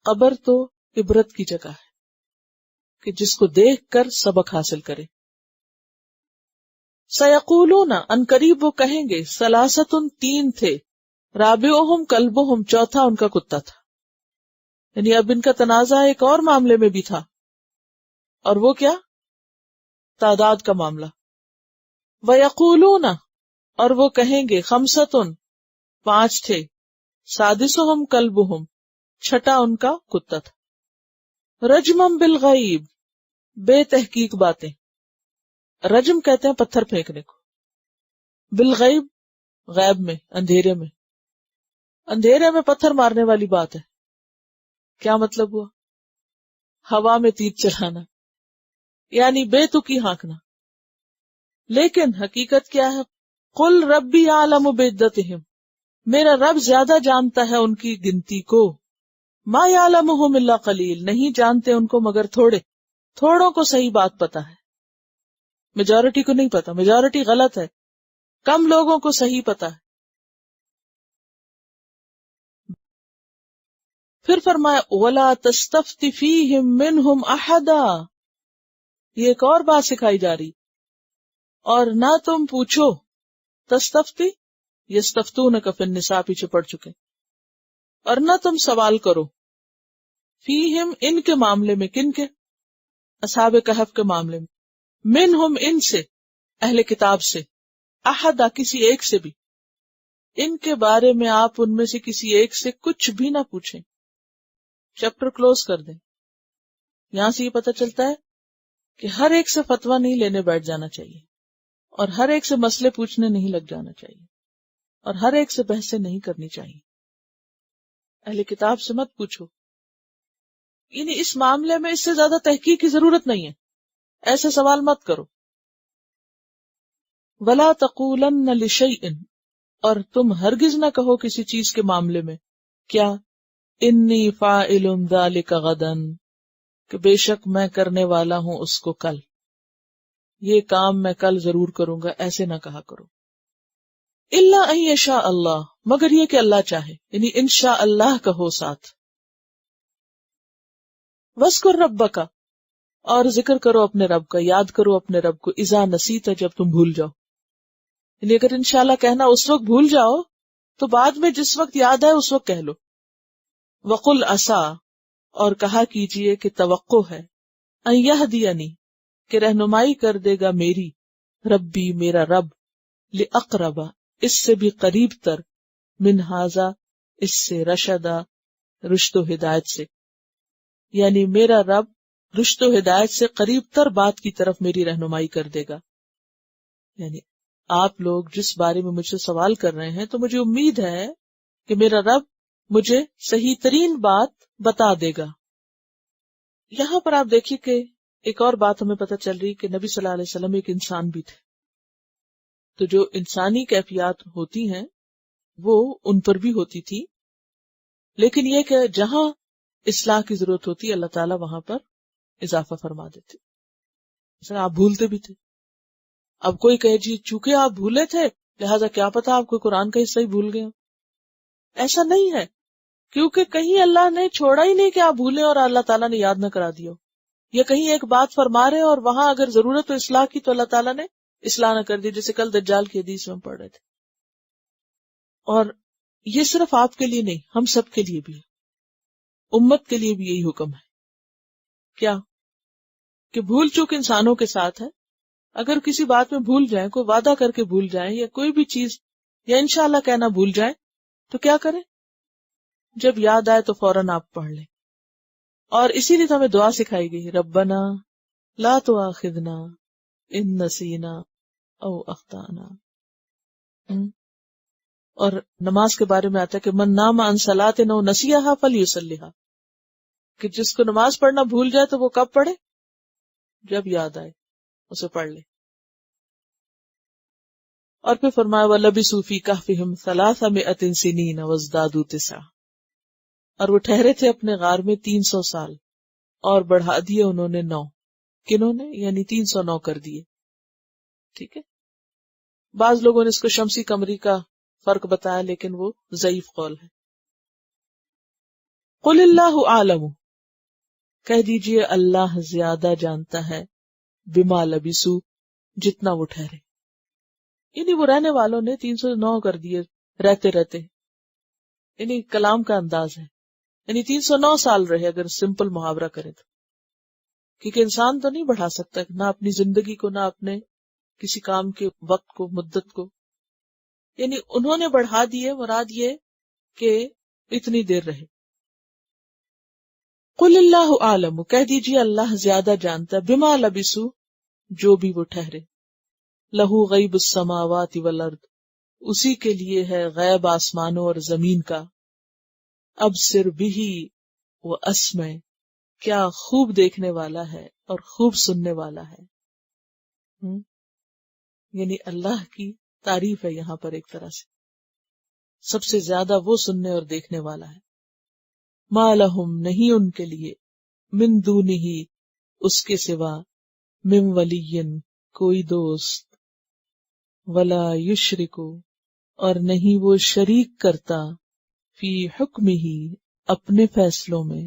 قبر تو عبرت کی جگہ ہے کہ جس کو دیکھ کر سبق حاصل کرے۔ سیقولون، ان قریب وہ کہیں گے، ثلاثۃ، تین تھے، رابعہم کلبہم، چوتھا ان کا کتا تھا۔ یعنی اب ان کا تنازع ایک اور معاملے میں بھی تھا، اور وہ کیا؟ تعداد کا معاملہ۔ ویقولون، اور وہ کہیں گے، خمسۃ، پانچ تھے، سادسہم کلبہم، چھٹا ان کا کتا تھا۔ رجمم بالغیب، بے تحقیق باتیں۔ رجم کہتے ہیں پتھر پھینکنے کو، بالغیب غیب میں، اندھیرے میں، اندھیرے میں پتھر مارنے والی بات ہے۔ کیا مطلب ہوا؟ ہوا میں تیر چلانا، یعنی بے تکی ہانکنا۔ لیکن حقیقت کیا ہے؟ قل ربی اعلم بعدتہم، میرا رب زیادہ جانتا ہے ان کی گنتی کو، ما یعلمہم الا قلیل، نہیں جانتے ان کو مگر تھوڑے، تھوڑوں کو صحیح بات پتا ہے، میجورٹی کو نہیں پتا، میجورٹی غلط ہے، کم لوگوں کو صحیح پتا ہے۔ پھر فرمایا وَلَا تَسْتَفْتِ فِيهِمْ مِنْهُمْ أَحَدًا، یہ ایک اور بات سکھائی جا رہی، اور نہ تم پوچھو، تستفتی یستفتونک فی النساء پیچھے پڑ چکے، اور نہ تم سوال کرو، فیہم ان کے معاملے میں، کن کے؟ اصحاب کہف کے معاملے میں، منہم ان سے، اہل کتاب سے، احدا کسی ایک سے بھی، ان کے بارے میں آپ ان میں سے کسی ایک سے کچھ بھی نہ پوچھیں، چیپٹر کلوز کر دیں۔ یہاں سے یہ پتہ چلتا ہے کہ ہر ایک سے فتویٰ نہیں لینے بیٹھ جانا چاہیے، اور ہر ایک سے مسئلے پوچھنے نہیں لگ جانا چاہیے، اور ہر ایک سے بحثیں نہیں کرنی چاہیے۔ اہل کتاب سے مت پوچھو، یعنی اس معاملے میں اس سے زیادہ تحقیق کی ضرورت نہیں ہے، ایسے سوال مت کرو۔ وَلَا تَقُولَنَّ لِشَيْءٍ، اور تم ہرگز نہ کہو کسی چیز کے معاملے میں، کیا؟ انی فاعل ذلک غدا، کہ بے شک میں کرنے والا ہوں اس کو کل، یہ کام میں کل ضرور کروں گا، ایسے نہ کہا کرو۔ الا ان یشاء اللہ، مگر یہ کہ اللہ چاہے، یعنی انشاء اللہ کہو ساتھ۔ وَاذْکُر رَبَّکَ، اور ذکر کرو اپنے رب کا، یاد کرو اپنے رب کو، اذا نسیت، جب تم بھول جاؤ، یعنی اگر انشاءاللہ کہنا اس وقت بھول جاؤ تو بعد میں جس وقت یاد آئے اس وقت کہہ لو۔ وَقُلْ عَسَىٰ، اور کہا کیجئے کہ توقع ہے، ان یہدینی، کہ رہنمائی کر دے گا میری، ربی میرا رب، لأقرب، اس سے بھی قریب تر، من ھذا، اس سے، رشدا، رشد و ہدایت سے، یعنی میرا رب رشد و ہدایت سے قریب تر بات کی طرف میری رہنمائی کر دے گا۔ یعنی آپ لوگ جس بارے میں مجھ سے سوال کر رہے ہیں تو مجھے امید ہے کہ میرا رب مجھے صحیح ترین بات بتا دے گا۔ یہاں پر آپ دیکھیے کہ ایک اور بات ہمیں پتہ چل رہی کہ نبی صلی اللہ علیہ وسلم ایک انسان بھی تھے، تو جو انسانی کیفیات ہوتی ہیں وہ ان پر بھی ہوتی تھی، لیکن یہ کہ جہاں اصلاح کی ضرورت ہوتی ہے اللہ تعالیٰ وہاں پر اضافہ فرما دیتے۔ مثلا آپ بھولتے بھی تھے، اب کوئی کہے جی چونکہ آپ بھولے تھے لہٰذا کیا پتا آپ کو قرآن کا حصہ ہی بھول گئے، ایسا نہیں ہے، کیونکہ کہیں اللہ نے چھوڑا ہی نہیں کہ آپ بھولیں اور اللہ تعالیٰ نے یاد نہ کرا دیا ہو، یا کہیں ایک بات فرما رہے اور وہاں اگر ضرورت ہو اصلاح کی تو اللہ تعالیٰ نے اصلاح نہ کر دی، جیسے کل دجال کی حدیث میں ہم پڑھ رہے تھے. اور یہ صرف آپ کے لیے نہیں، ہم سب کے لیے بھی ہے، امت کے لیے بھی یہی حکم ہے. کیا کہ بھول چوک انسانوں کے ساتھ ہے. اگر کسی بات میں بھول جائیں، کوئی وعدہ کر کے بھول جائیں، یا کوئی بھی چیز یا انشاءاللہ کہنا بھول جائیں تو کیا کریں؟ جب یاد آئے تو فوراً آپ پڑھ لیں. اور اسی لیے تو ہمیں دعا سکھائی گئی، ربنا لا تؤاخذنا ان نسینا او اخطانا. اور نماز کے بارے میں آتا ہے کہ من نام عن صلاۃ او نسیھا فلیصلیھا، کہ جس کو نماز پڑھنا بھول جائے تو وہ کب پڑھے؟ جب یاد آئے اسے پڑھ لے. اور پھر فرمایا وَلَبِثُوا فِي كَهْفِهِمْ 300 سِنِينَ وَازْدَادُوا 9، اور وہ ٹھہرے تھے اپنے غار میں 300 سال اور بڑھا دیے انہوں نے 9. کنہوں نے؟ یعنی 309 کر دیے. ٹھیک ہے. بعض لوگوں نے اس کو شمسی قمری کا فرق بتایا، لیکن وہ ضعیف قول ہے. قُلِ اللَّهُ أَعْلَمُ، کہہ دیجئے اللہ زیادہ جانتا ہے، بما لبثوا، جتنا وہ ٹھہرے. یعنی وہ رہنے والوں نے 309 کر دیے رہتے رہتے، یعنی کلام کا انداز ہے، یعنی 309 سال رہے اگر سمپل محاورہ کرے تو. کیونکہ انسان تو نہیں بڑھا سکتا، نہ اپنی زندگی کو، نہ اپنے کسی کام کے وقت کو، مدت کو. یعنی انہوں نے بڑھا دیے، مراد یہ کہ اتنی دیر رہے. قل اللہ عالم، کہہ دیجیے اللہ زیادہ جانتا ہے، بما لبثوا، جو بھی وہ ٹھہرے. لہو غیب السماوات والارض، اسی کے لیے ہے غیب آسمانوں اور زمین کا. ابصر بہ واسمع، کیا خوب دیکھنے والا ہے اور خوب سننے والا ہے. یعنی اللہ کی تعریف ہے یہاں پر ایک طرح سے، سب سے زیادہ وہ سننے اور دیکھنے والا ہے. ما لہم، نہیں ان کے لیے، من دونہ، اس کے سوا، من ولی، کوئی دوست، ولا یشرک، اور نہیں وہ شریک کرتا، فی حکمہ، اپنے فیصلوں میں،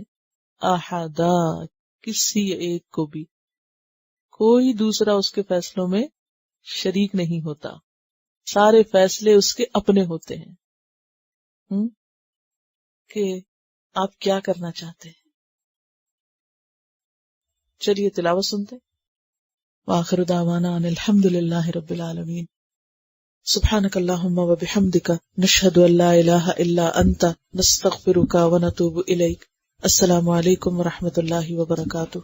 احدا، کسی ایک کو بھی، کوئی دوسرا اس کے فیصلوں میں شریک نہیں ہوتا، سارے فیصلے اس کے اپنے ہوتے ہیں. کہ آپ کیا کرنا چاہتے ہیں. چلیے تلاوت سنتے. وآخر دعوانا ان الحمد للہ رب العالمین. سبحانک اللہم وبحمدک، نشہد ان لا الہ الا انت، نستغفرک ونتوب الیک. السلام علیکم ورحمۃ اللہ وبرکاتہ.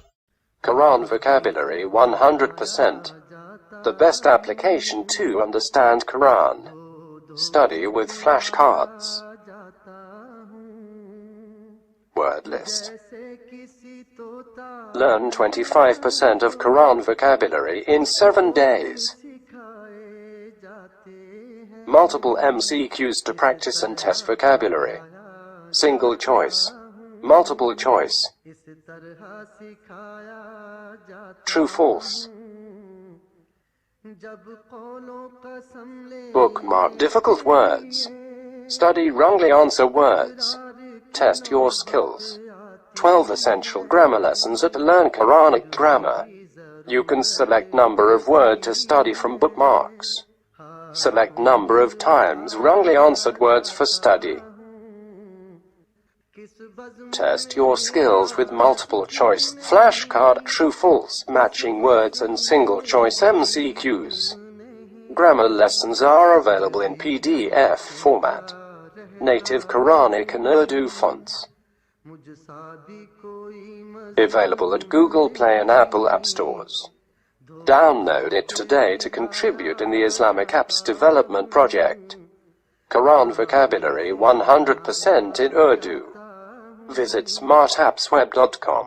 Quran vocabulary 100%. The best application to understand Quran. Study with flashcards. Word list. Learn 25% of Quran vocabulary in 7 days. Multiple MCQs to practice and test vocabulary. Single choice. Multiple choice. True, false. Bookmark difficult words. Study wrongly answer words. Test your skills. 12 essential grammar lessons at Learn Quranic Grammar. You can select number of word to study from bookmarks. Select number of times wrongly answered words for study. Test your skills with multiple choice flashcard, true, false, matching words and single choice MCQs. Grammar lessons are available in PDF format. Native Quranic and Urdu fonts. Available at Google Play and Apple App Stores. Download it today to contribute in the Islamic Apps Development Project. Quran vocabulary 100% in Urdu. Visit smartappsweb.com.